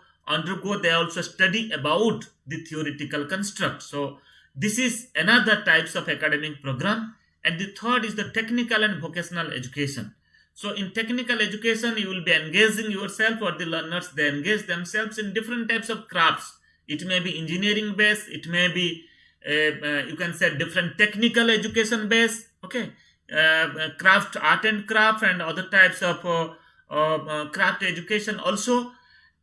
they also study about the theoretical construct. So this is another types of academic program. And the third is the technical and vocational education. So in technical education you will be engaging yourself, or the learners they engage themselves in different types of crafts. It may be engineering based, it may be you can say different technical education based. Okay, craft, art and craft, and other types of craft education also.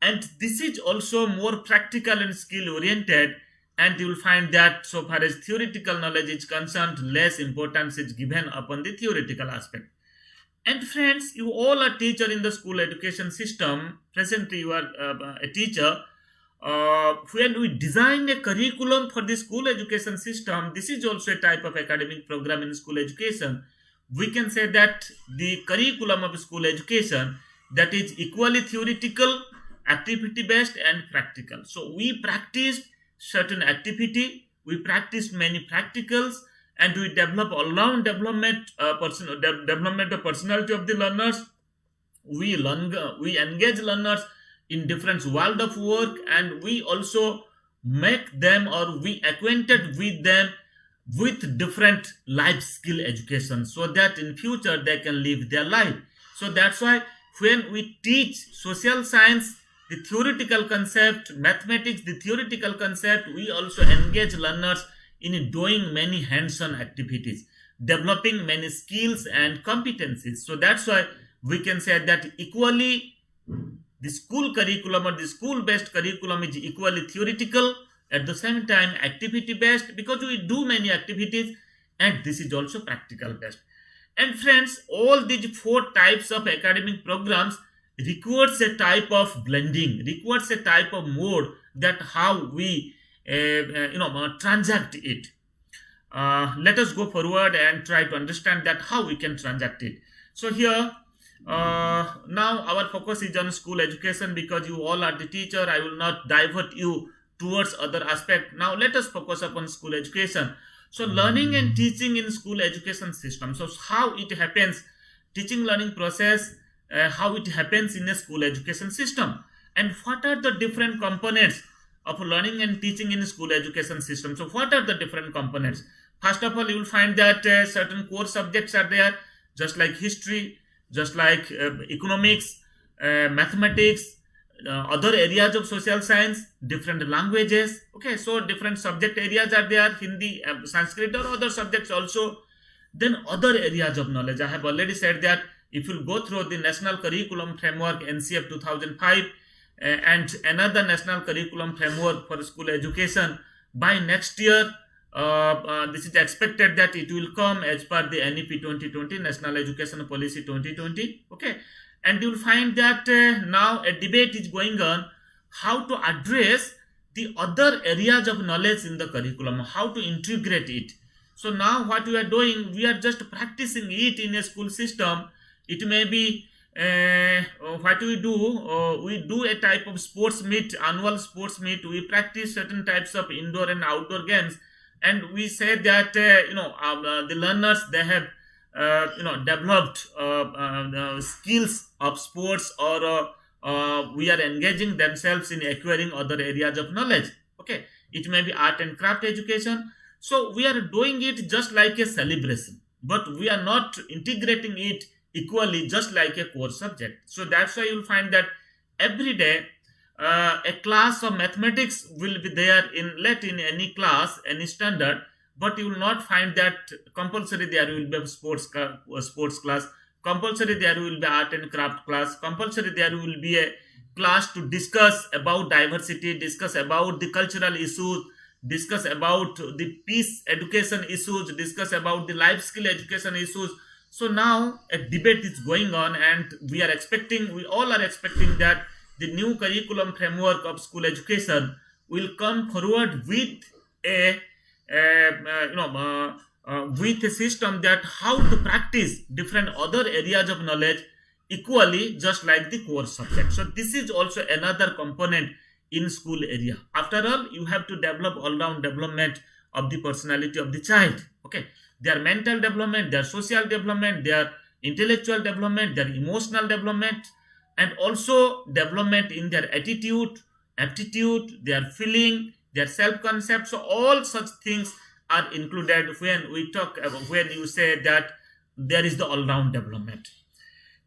And this is also more practical and skill oriented, and you will find that so far as theoretical knowledge is concerned, less importance is given upon the theoretical aspect. And friends, you all are teacher in the school education system. Presently you are a teacher. When we design a curriculum for the school education system, this is also a type of academic program in school education. We can say that the curriculum of school education, that is equally theoretical, activity based and practical. So we practiced certain activity, we practiced many practicals, and we develop all-round development, development of personality of the learners. We engage learners in different world of work, and we also make them, or we acquainted with them with different life skill education, so that in future they can live their life. So that's why when we teach social science, the theoretical concept, mathematics, the theoretical concept, we also engage learners in doing many hands-on activities, developing many skills and competencies. So that's why we can say that equally the school curriculum, or the school-based curriculum, is equally theoretical, at the same time activity-based, because we do many activities, and this is also practical-based. And friends, all these four types of academic programs requires a type of blending, requires a type of mode, that how we transact it. Let us go forward and try to understand that how we can transact it. So here now our focus is on school education, because you all are the teacher. I will not divert you towards other aspect. Now let us focus upon school education. So learning and teaching in school education system. So how it happens, teaching learning process, how it happens in a school education system, and what are the different components of learning and teaching in school education system. So what are the different components? First of all, you will find that certain core subjects are there, just like history, just like economics, mathematics, other areas of social science, different languages. Okay, so different subject areas are there, Hindi, Sanskrit, or other subjects also. Then other areas of knowledge, I have already said that if you go through the National Curriculum Framework NCF 2005 and another National Curriculum Framework for school education, by next year this is expected that it will come as per the NEP 2020, National Education Policy 2020. Okay, and you will find that now a debate is going on how to address the other areas of knowledge in the curriculum, how to integrate it. So now what we are doing, we are just practicing it in a school system. It may be what we do, we do a type of sports meet, annual sports meet. We practice certain types of indoor and outdoor games, and we say that the learners, they have developed skills of sports, or we are engaging themselves in acquiring other areas of knowledge. Okay, it may be art and craft education. So we are doing it just like a celebration, but we are not integrating it equally just like a core subject. So that's why you'll find that every day a class of mathematics will be there in any class, any standard, but you will not find that compulsory there will be a sports class, compulsory there will be art and craft class, compulsory there will be a class to discuss about diversity, discuss about the cultural issues, discuss about the peace education issues, discuss about the life skill education issues. So now a debate is going on, and we all are expecting that the new curriculum framework of school education will come forward with a, with a system that how to practice different other areas of knowledge equally just like the core subject. So this is also another component in school area. After all, you have to develop all round development of the personality of the child. Okay, their mental development, their social development, their intellectual development, their emotional development, and also development in their attitude, aptitude, their feeling, their self concept. So all such things are included when we talk about, when you say that there is the all round development.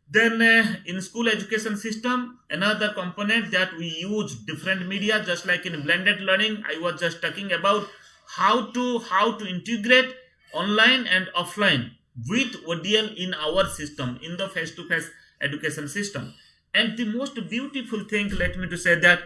Then in school education system, another component that we use different media, just like in blended learning. I was just talking about how to integrate online and offline with ODL in our system, in the face-to-face education system. And the most beautiful thing, let me to say that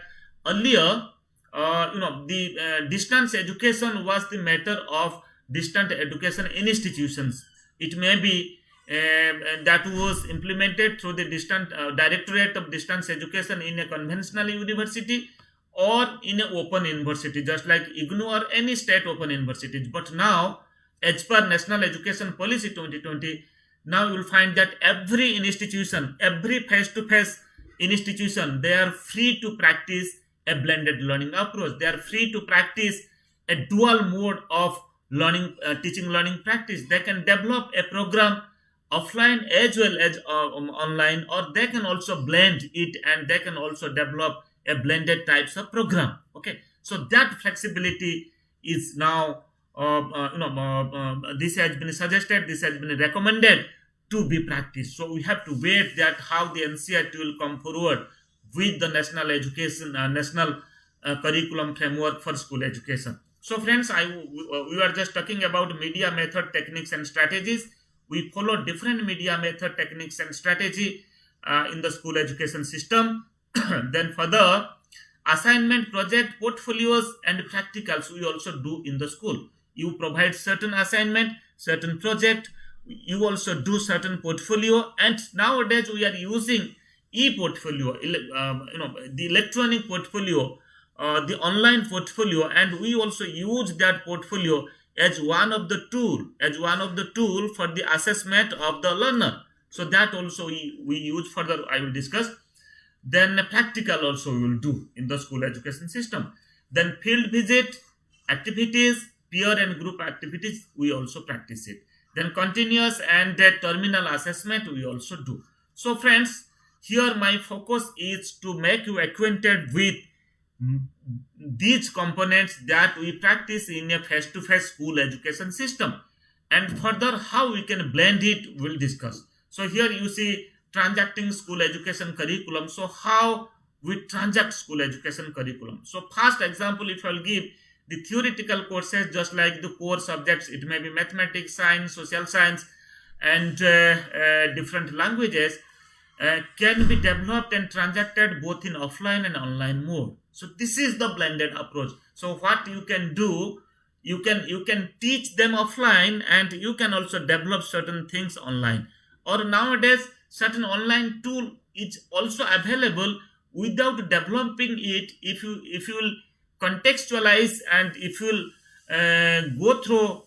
earlier, the distance education was the matter of distant education institutions. It may be that was implemented through the distant directorate of distance education in a conventional university or in an open university, just like IGNOU or any state open universities. But now, as per National Education Policy 2020, now you will find that every institution, every face-to-face institution, they are free to practice a blended learning approach. They are free to practice a dual mode of learning, teaching learning practice. They can develop a program offline as well as online, or they can also blend it and they can also develop a blended types of program. Okay, so that flexibility is now this has been suggested, this has been recommended to be practiced. So we have to wait that how the NCERT will come forward with the national education national curriculum framework for school education. So friends, we are just talking about media method, techniques and strategies. We follow different media method, techniques and strategy in the school education system. Then further, assignment, project, portfolios and practicals we also do in the school. You provide certain assignment, certain project, you also do certain portfolio, and nowadays we are using e-portfolio, the electronic portfolio, the online portfolio, and we also use that portfolio as one of the tool for the assessment of the learner. So that also we use further, I will discuss. Then practical also we will do in the school education system. Then field visit, activities, peer and group activities, we also practice it. Then continuous and terminal assessment we also do. So friends, here my focus is to make you acquainted with these components that we practice in a face-to-face school education system, and further how we can blend it we'll discuss. So here you see transacting school education curriculum. So how we transact school education curriculum. So first example, if I'll give the theoretical courses, just like the core subjects, it may be mathematics, science, social science and different languages, can be developed and transacted both in offline and online mode. So this is the blended approach. So what you can do, you can teach them offline and you can also develop certain things online. Or nowadays certain online tool is also available without developing it. If you will contextualize and if you will go through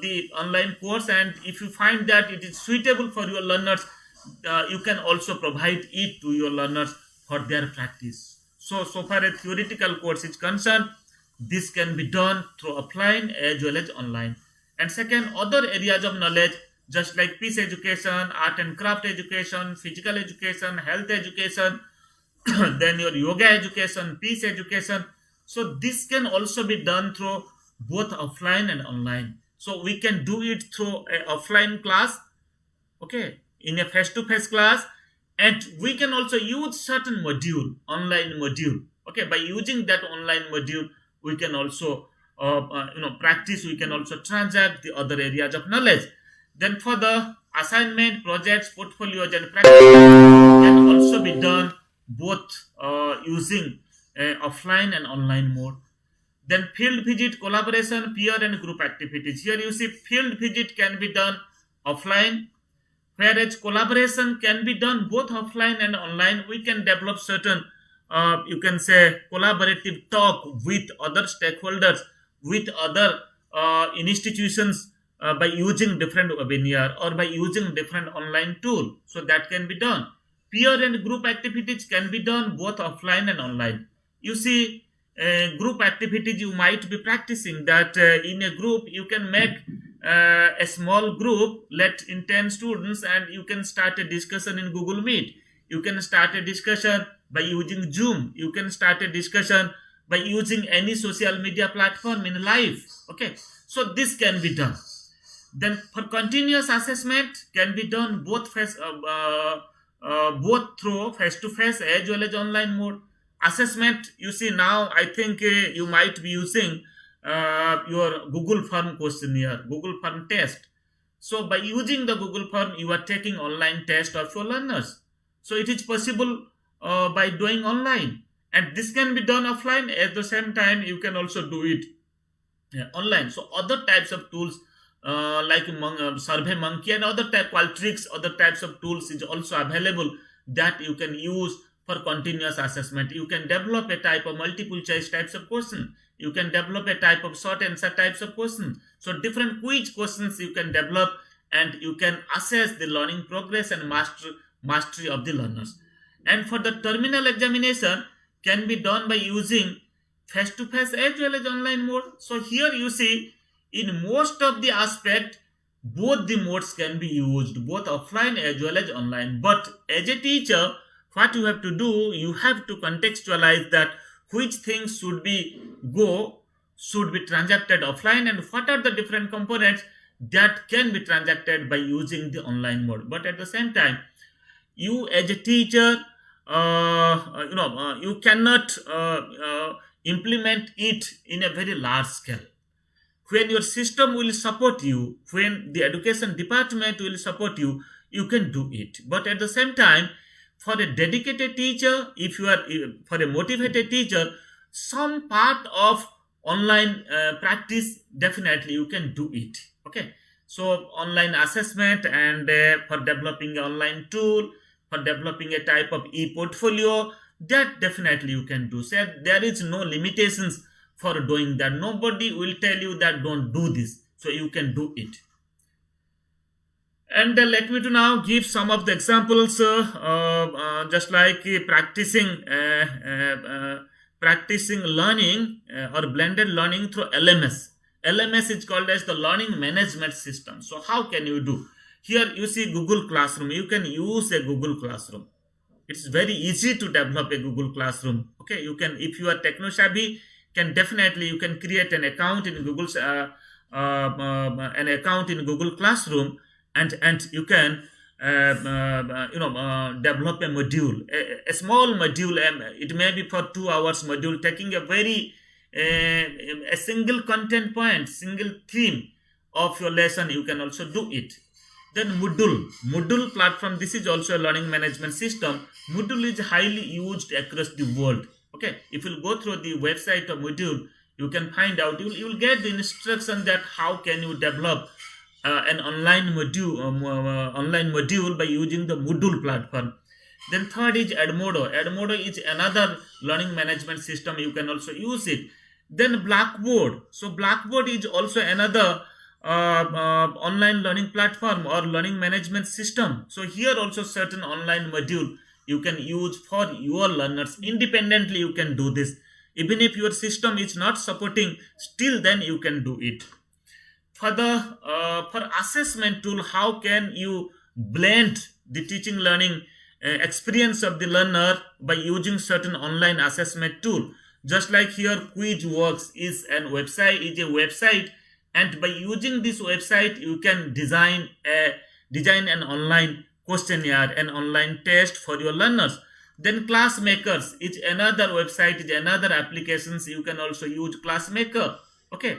the online course, and if you find that it is suitable for your learners, you can also provide it to your learners for their practice. So far as theoretical course is concerned, this can be done through offline as well as online. And second, other areas of knowledge, just like peace education, art and craft education, physical education, health education, then your yoga education, peace education. So this can also be done through both offline and online. So we can do it through an offline class, okay, in a face-to-face class, and we can also use certain module, online module. Okay, by using that online module, we can also practice. We can also transact the other areas of knowledge. Then for the assignment, projects, portfolios, and practice can also be done both using offline and online mode. Then field visit, collaboration, peer and group activities. Here you see field visit can be done offline, whereas collaboration can be done both offline and online. We can develop certain, you can say, collaborative talk with other stakeholders, with other institutions by using different webinar or by using different online tool. So that can be done. Peer and group activities can be done both offline and online. You see, group activities you might be practicing that in a group you can make a small group, let in 10 students, and you can start a discussion in Google Meet. You can start a discussion by using Zoom. You can start a discussion by using any social media platform in live. Okay, so this can be done. Then for continuous assessment can be done both both through face-to-face as well as online mode. Assessment, you see now, I think you might be using your Google Form questionnaire, Google Form test. So by using the Google Form, you are taking online test of your learners. So it is possible by doing online, and this can be done offline. At the same time, you can also do it online. So other types of tools like Survey Monkey and other type Qualtrics, other types of tools is also available that you can use for continuous assessment. You can develop a type of multiple choice types of question. You can develop a type of short answer types of question. So different quiz questions you can develop, and you can assess the learning progress and mastery of the learners. And for the terminal examination can be done by using face-to-face as well as online mode. So here you see, in most of the aspect, both the modes can be used, both offline as well as online. But as a teacher, what you have to do, you have to contextualize that which things should be transacted offline, and what are the different components that can be transacted by using the online mode. But at the same time, you as a teacher, you cannot implement it in a very large scale. When your system will support you, when the education department will support you, you can do it. But at the same time, for a dedicated teacher, if you are for a motivated teacher, some part of online practice, definitely you can do it. Okay, so online assessment, and for developing an online tool, for developing a type of e-portfolio, that definitely you can do. So there is no limitations for doing that. Nobody will tell you that don't do this, so you can do it. And let me to now give some of the examples, just like practicing learning or blended learning through LMS. LMS is called as the Learning Management System. So how can you do? Here you see Google Classroom. You can use a Google Classroom. It's very easy to develop a Google Classroom. Okay, you can, if you are techno savvy, can definitely you can create an account in Google Classroom, and you can develop a module, a small module. It may be for 2 hours module, taking a very a single content point, single theme of your lesson. You can also do it. Then Moodle platform, this is also a learning management system. Moodle is highly used across the world. Okay, if you go through the website of Moodle, you can find out, you will get the instruction that how can you develop an online module by using the Moodle platform. Then third is Edmodo. Edmodo is another learning management system. You can also use it. Then Blackboard. So Blackboard is also another online learning platform or learning management system. So here also certain online module you can use for your learners. Independently you can do this. Even if your system is not supporting, still then you can do it. For the for assessment tool, how can you blend the teaching learning experience of the learner by using certain online assessment tool? Just like here Quizworks is a website, and by using this website you can design an online questionnaire, an online test for your learners. Then Classmakers is another website, is another applications. You can also use Classmaker. Okay,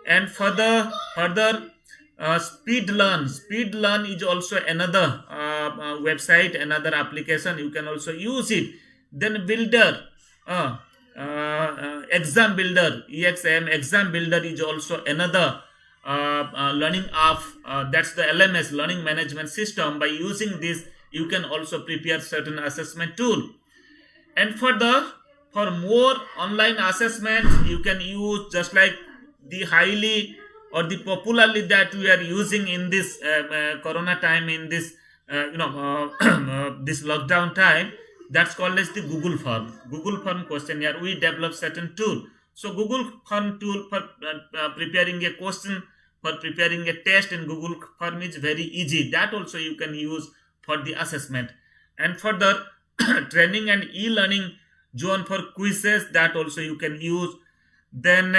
and further Speed Learn is also another website, another application. You can also use it. Then Builder, uh, Exam Builder, EXAM Exam Builder is also another learning app. That's the LMS, Learning Management System. By using this, you can also prepare certain assessment tool. And for more online assessment, you can use just like the highly or the popularly that we are using in this corona time, in this this lockdown time. That's called as the Google Form questionnaire. We develop certain tool. So Google Form tool for preparing a question, for preparing a test in Google Form is very easy. That also you can use for the assessment. And further training and e-learning zone for quizzes, that also you can use. Then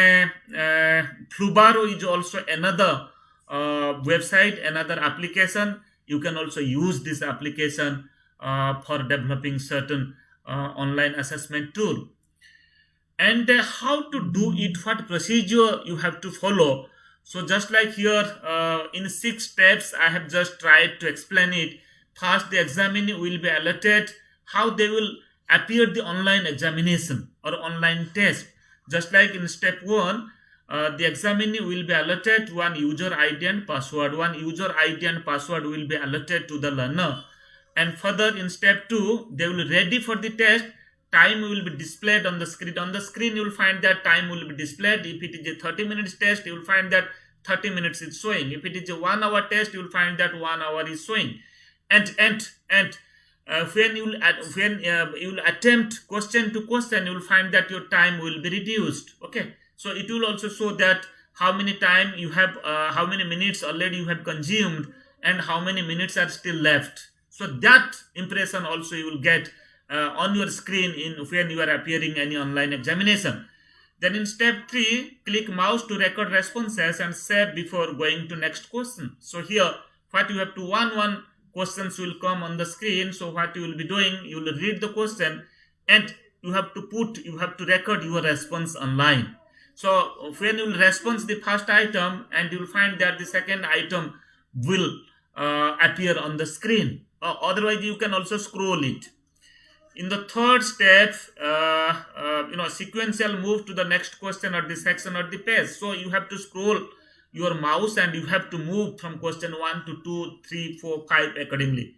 Flubaro is also another website, another application. You can also use this application for developing certain online assessment tool. And how to do it, what procedure you have to follow. So just like here in 6 steps, I have just tried to explain it. First, the examinee will be alerted how they will appear the online examination or online test. Just like in step 1, the examinee will be alerted one user ID and password. One user ID and password will be alerted to the learner. And further in step 2, they will ready for the test. Time will be displayed on the screen. On the screen, you will find that time will be displayed. If it is a 30 minutes test, you will find that 30 minutes is showing. If it is a 1 hour test, you will find that 1 hour is showing. And when you will attempt question to question, you will find that your time will be reduced. Okay, so it will also show that how many time you have, how many minutes already you have consumed, and how many minutes are still left. So that impression also you will get on your screen when you are appearing any online examination. Then in step 3, click mouse to record responses and save before going to next question. So here, what you have to one questions will come on the screen. So what you will be doing, you will read the question and you have to record your response online. So when you will respond the first item, and you will find that the second item will appear on the screen. Otherwise, you can also scroll it. In the third step, sequential move to the next question or the section or the page. So you have to scroll your mouse and you have to move from question 1 to 2, 3, 4, 5 accordingly.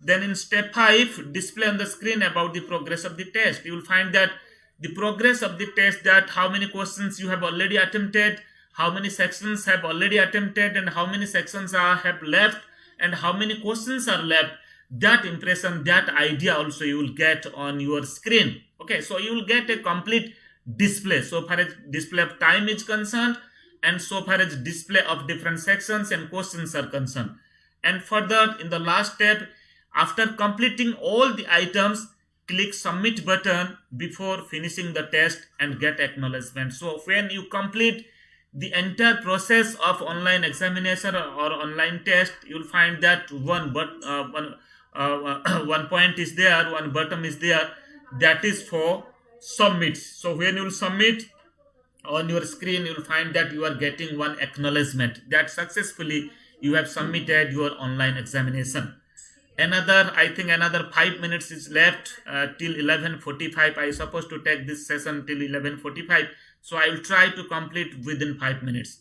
Then in step 5, display on the screen about the progress of the test. You will find that the progress of the test, that how many questions you have already attempted, how many sections have already attempted, and how many sections have left, and how many questions are left. That impression, that idea also you will get on your screen. Okay, so you will get a complete display so far as display of time is concerned, and so far as display of different sections and questions are concerned. And further, in the last step, after completing all the items, click submit button before finishing the test and get acknowledgement. So when you complete the entire process of online examination or online test, you will find that one point is there, one button is there, that is for submit. So when you will submit, on your screen you will find that you are getting one acknowledgement that successfully you have submitted your online examination. I think another 5 minutes is left till 11:45. I supposed to take this session till 11:45, so I will try to complete within 5 minutes.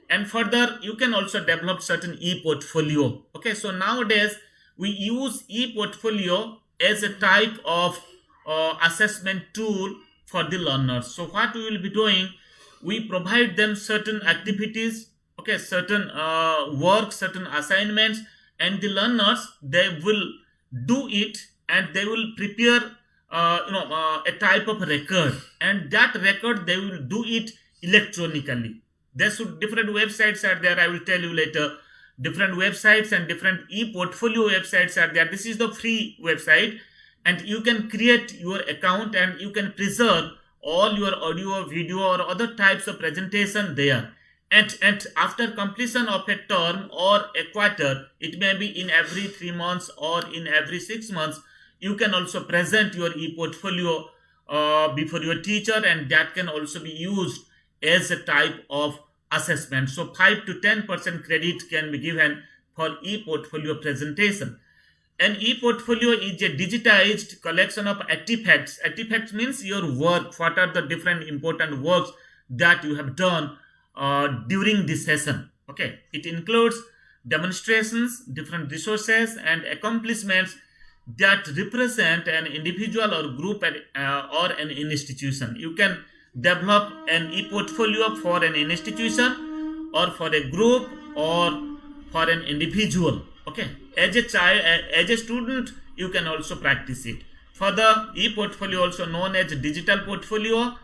And further, you can also develop certain e-portfolio. Okay, so nowadays we use e-portfolio as a type of assessment tool for the learners. So what we will be doing, we provide them certain activities, okay, certain work, certain assignments, and the learners, they will do it and they will prepare a type of record, and that record they will do it electronically. Different websites are there, I will tell you later. Different websites and different e-portfolio websites are there. This is the free website, and you can create your account and you can preserve all your audio, video, or other types of presentation there. And after completion of a term or a quarter, it may be in every 3 months or in every 6 months, you can also present your e-portfolio before your teacher, and that can also be used as a type of assessment. So 5 to 10% credit can be given for e-portfolio presentation. An e-portfolio is a digitized collection of artifacts. Artifacts means your work. What are the different important works that you have done during this session? Okay, it includes demonstrations, different resources, and accomplishments that represent an individual or group or an institution. You can develop an e-portfolio for an institution or for a group or for an individual. Okay, as a child, as a student, you can also practice it. For the e-portfolio, also known as digital portfolio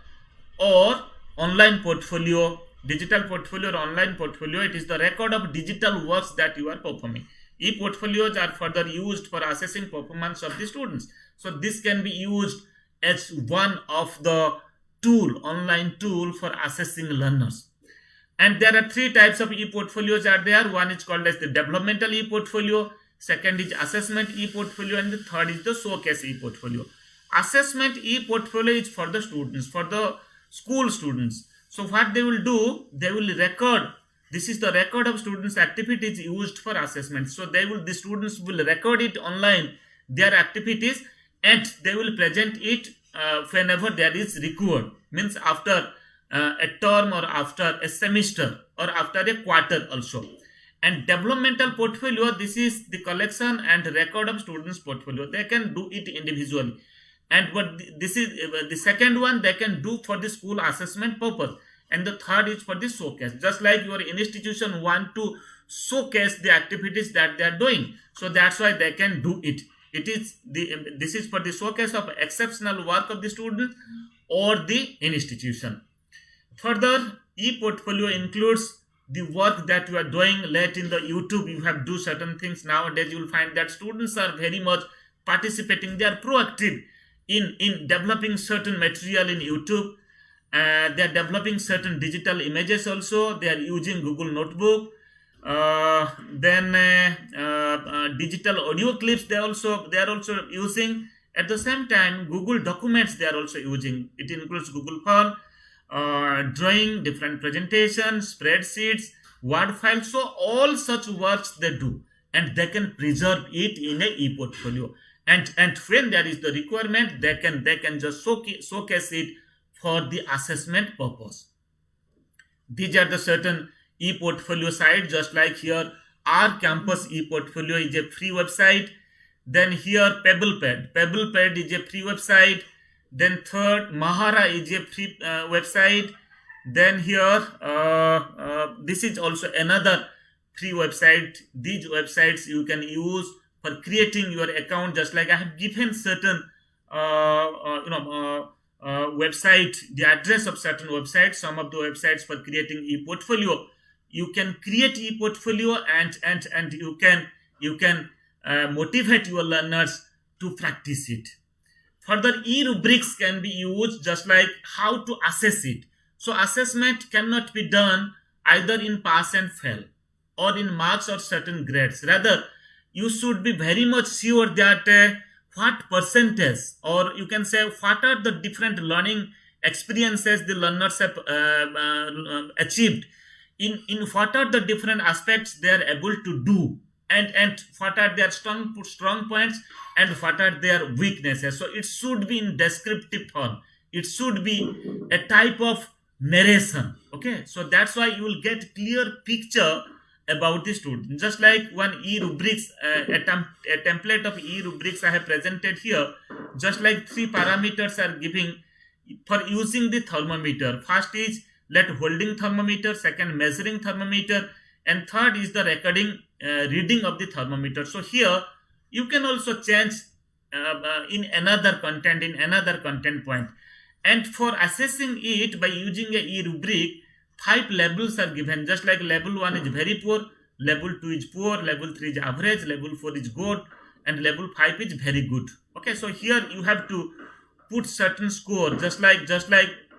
or online portfolio, digital portfolio or online portfolio, it is the record of digital works that you are performing. E-portfolios are further used for assessing performance of the students. So this can be used as one of the online tool for assessing learners. And there are three types of e-portfolios are there. One is called as the developmental e-portfolio, second is assessment e-portfolio, and the third is the showcase e-portfolio. Assessment e-portfolio is for the students, for the school students. So what they will do, they will record. This is the record of students' activities used for assessment. So the students will record it online, their activities, and they will present it whenever there is required. Means after a term or after a semester or after a quarter also. And developmental portfolio, this is the collection and record of students' portfolio. They can do it individually. And what this is the second one, they can do for the school assessment purpose. And the third is for the showcase. Just like your institution want to showcase the activities that they are doing. So that's why they can do it. This is for the showcase of exceptional work of the student or the institution. Further, e-portfolio includes the work that you are doing. Let in the YouTube, you have do certain things. Nowadays, you will find that students are very much participating. They are proactive in developing certain material in YouTube. They are developing certain digital images also. They are using Google Notebook. Digital audio clips they are also using. At the same time, Google Documents they are also using. It includes Google Form, drawing, different presentations, spreadsheets, Word files. So all such works they do, and they can preserve it in a e-portfolio. And when there is the requirement, they can just showcase it for the assessment purpose. These are the certain e-portfolio sites. Just like here, our campus e-portfolio is a free website. Then here, PebblePad is a free website. Then third, Mahara is a free website. Then here, this is also another free website. These websites you can use for creating your account. Just like I have given certain, website, the address of certain websites. Some of the websites for creating e-portfolio. You can create e-portfolio and you can motivate your learners to practice it. Further, e-rubrics can be used, just like how to assess it. So assessment cannot be done either in pass and fail or in marks or certain grades. Rather, you should be very much sure that what percentage, or you can say what are the different learning experiences the learners have achieved, in what are the different aspects they are able to do, and what are their strong points and what are their weaknesses. So it should be in descriptive form. It should be a type of narration. Okay, so that's why you will get clear picture about the student. Just like one e-rubrics, a template of e-rubrics I have presented here. Just like 3 parameters are giving for using the thermometer. First is holding thermometer, second measuring thermometer, and third is the recording reading of the thermometer. So here you can also change in another content point. And for assessing it by using a e-rubric, 5 levels are given. Just like level 1 is very poor, level 2 is poor, level 3 is average, level 4 is good, and level 5 is very good. Okay, so here you have to put certain score. Just like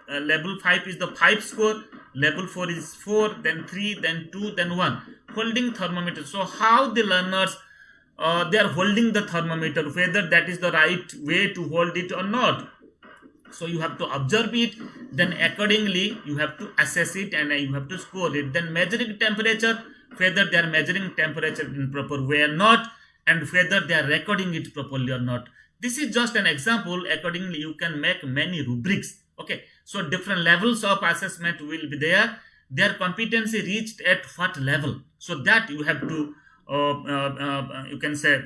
level 5 is the 5 score, level 4 is 4, then 3, then 2, then 1. Holding thermometer. So how the learners they are holding the thermometer, whether that is the right way to hold it or not. So you have to observe it, then accordingly you have to assess it and you have to score it. Then measuring temperature, whether they are measuring temperature in proper way or not, and whether they are recording it properly or not. This is just an example. Accordingly you can make many rubrics. Okay, so different levels of assessment will be there. Their competency reached at what level, so that you have to you can say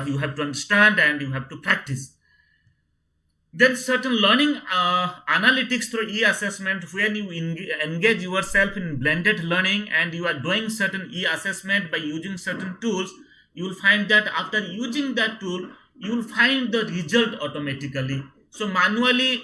you have to understand and you have to practice. Then certain learning analytics through e-assessment, when you engage yourself in blended learning and you are doing certain e-assessment by using certain tools, you will find that after using that tool you will find the result automatically. So manually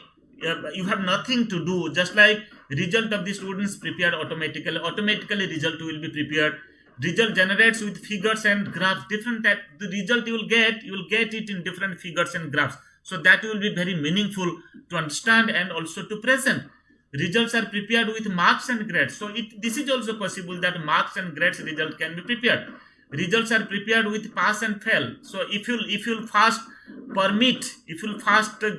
you have nothing to do, just like result of the students prepared automatically result will be prepared. Result generates with figures and graphs, different type. The result you will get it in different figures and graphs, so that will be very meaningful to understand and also to present. Results are prepared with marks and grades, so this is also possible that marks and grades result can be prepared. Results are prepared with pass and fail. So if you'll first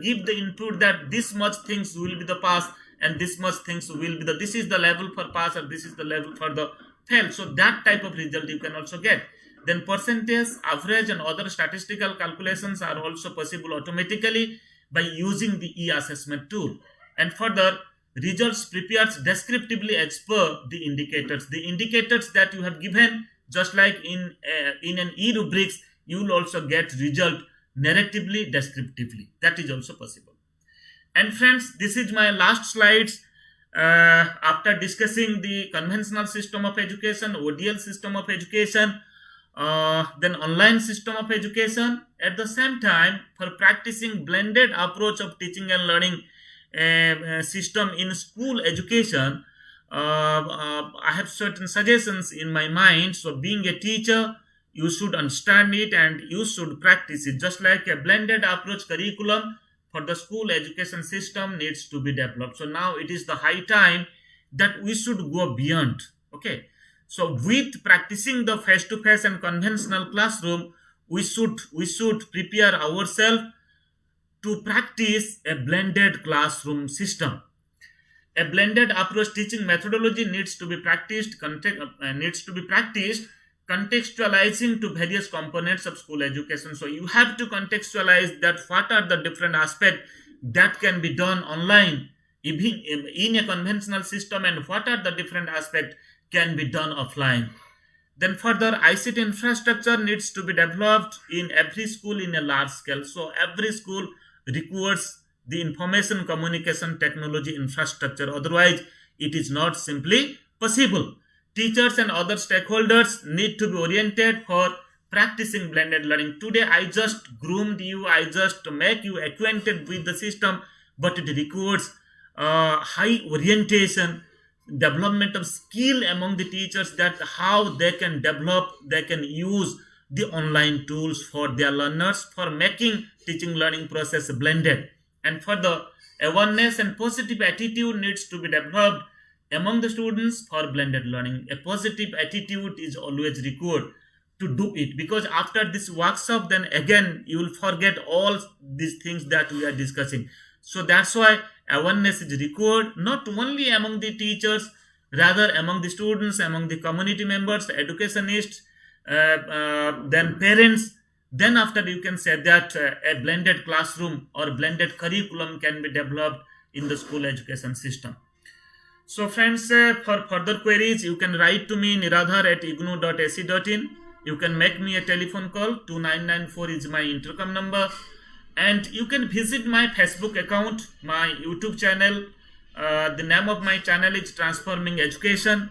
give the input that this much things will be the pass and this much things will be the, this is the level for pass or this is the level for the fail, so that type of result you can also get. Then percentage, average and other statistical calculations are also possible automatically by using the e-assessment tool. And further, results prepared descriptively as per the indicators that you have given. Just like in an e-rubrics, you will also get result narratively, descriptively. That is also possible. And friends, this is my last slides. After discussing the conventional system of education, ODL system of education, then online system of education, at the same time for practicing blended approach of teaching and learning system in school education, I have certain suggestions in my mind. So being a teacher, you should understand it and you should practice it. Just like a blended approach curriculum for the school education system needs to be developed. So now it is the high time that we should go beyond. Okay, so with practicing the face-to-face and conventional classroom, we should prepare ourselves to practice a blended classroom system. A blended approach teaching methodology needs to be practiced contextualizing to various components of school education. So you have to contextualize that what are the different aspects that can be done online even in a conventional system and what are the different aspects can be done offline. Then further, ICT infrastructure needs to be developed in every school in a large scale. So every school requires the information communication technology infrastructure. Otherwise, it is not simply possible. Teachers and other stakeholders need to be oriented for practicing blended learning. Today, I just groomed you, I just make you acquainted with the system, but it requires high orientation, development of skill among the teachers, that how they can develop, they can use the online tools for their learners for making teaching learning process blended. And further, awareness and positive attitude needs to be developed among the students for blended learning. A positive attitude is always required to do it, because after this workshop, then again you will forget all these things that we are discussing. So that's why awareness is required, not only among the teachers, rather among the students, among the community members, educationists, then parents. Then after, you can say that a blended classroom or blended curriculum can be developed in the school education system. So friends, for further queries, you can write to me niradhar@ignou.ac.in. You can make me a telephone call. 2994 is my intercom number. And you can visit my Facebook account, my YouTube channel. The name of my channel is Transforming Education.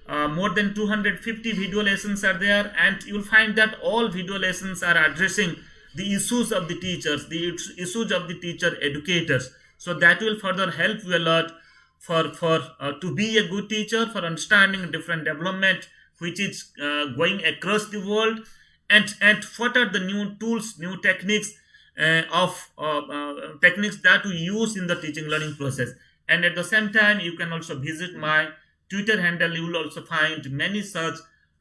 More than 250 video lessons are there, and you will find that all video lessons are addressing the issues of the teachers, the issues of the teacher educators. So that will further help you a lot for to be a good teacher, for understanding different development which is going across the world, and what are the new tools, new techniques techniques that we use in the teaching learning process. And at the same time, you can also visit my Twitter handle. You will also find many such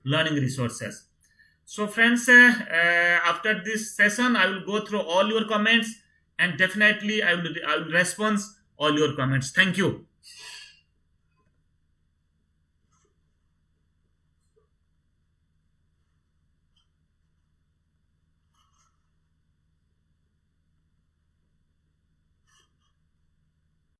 learning resources. So, friends, after this session, I will go through all your comments, and definitely I will respond all your comments. Thank you.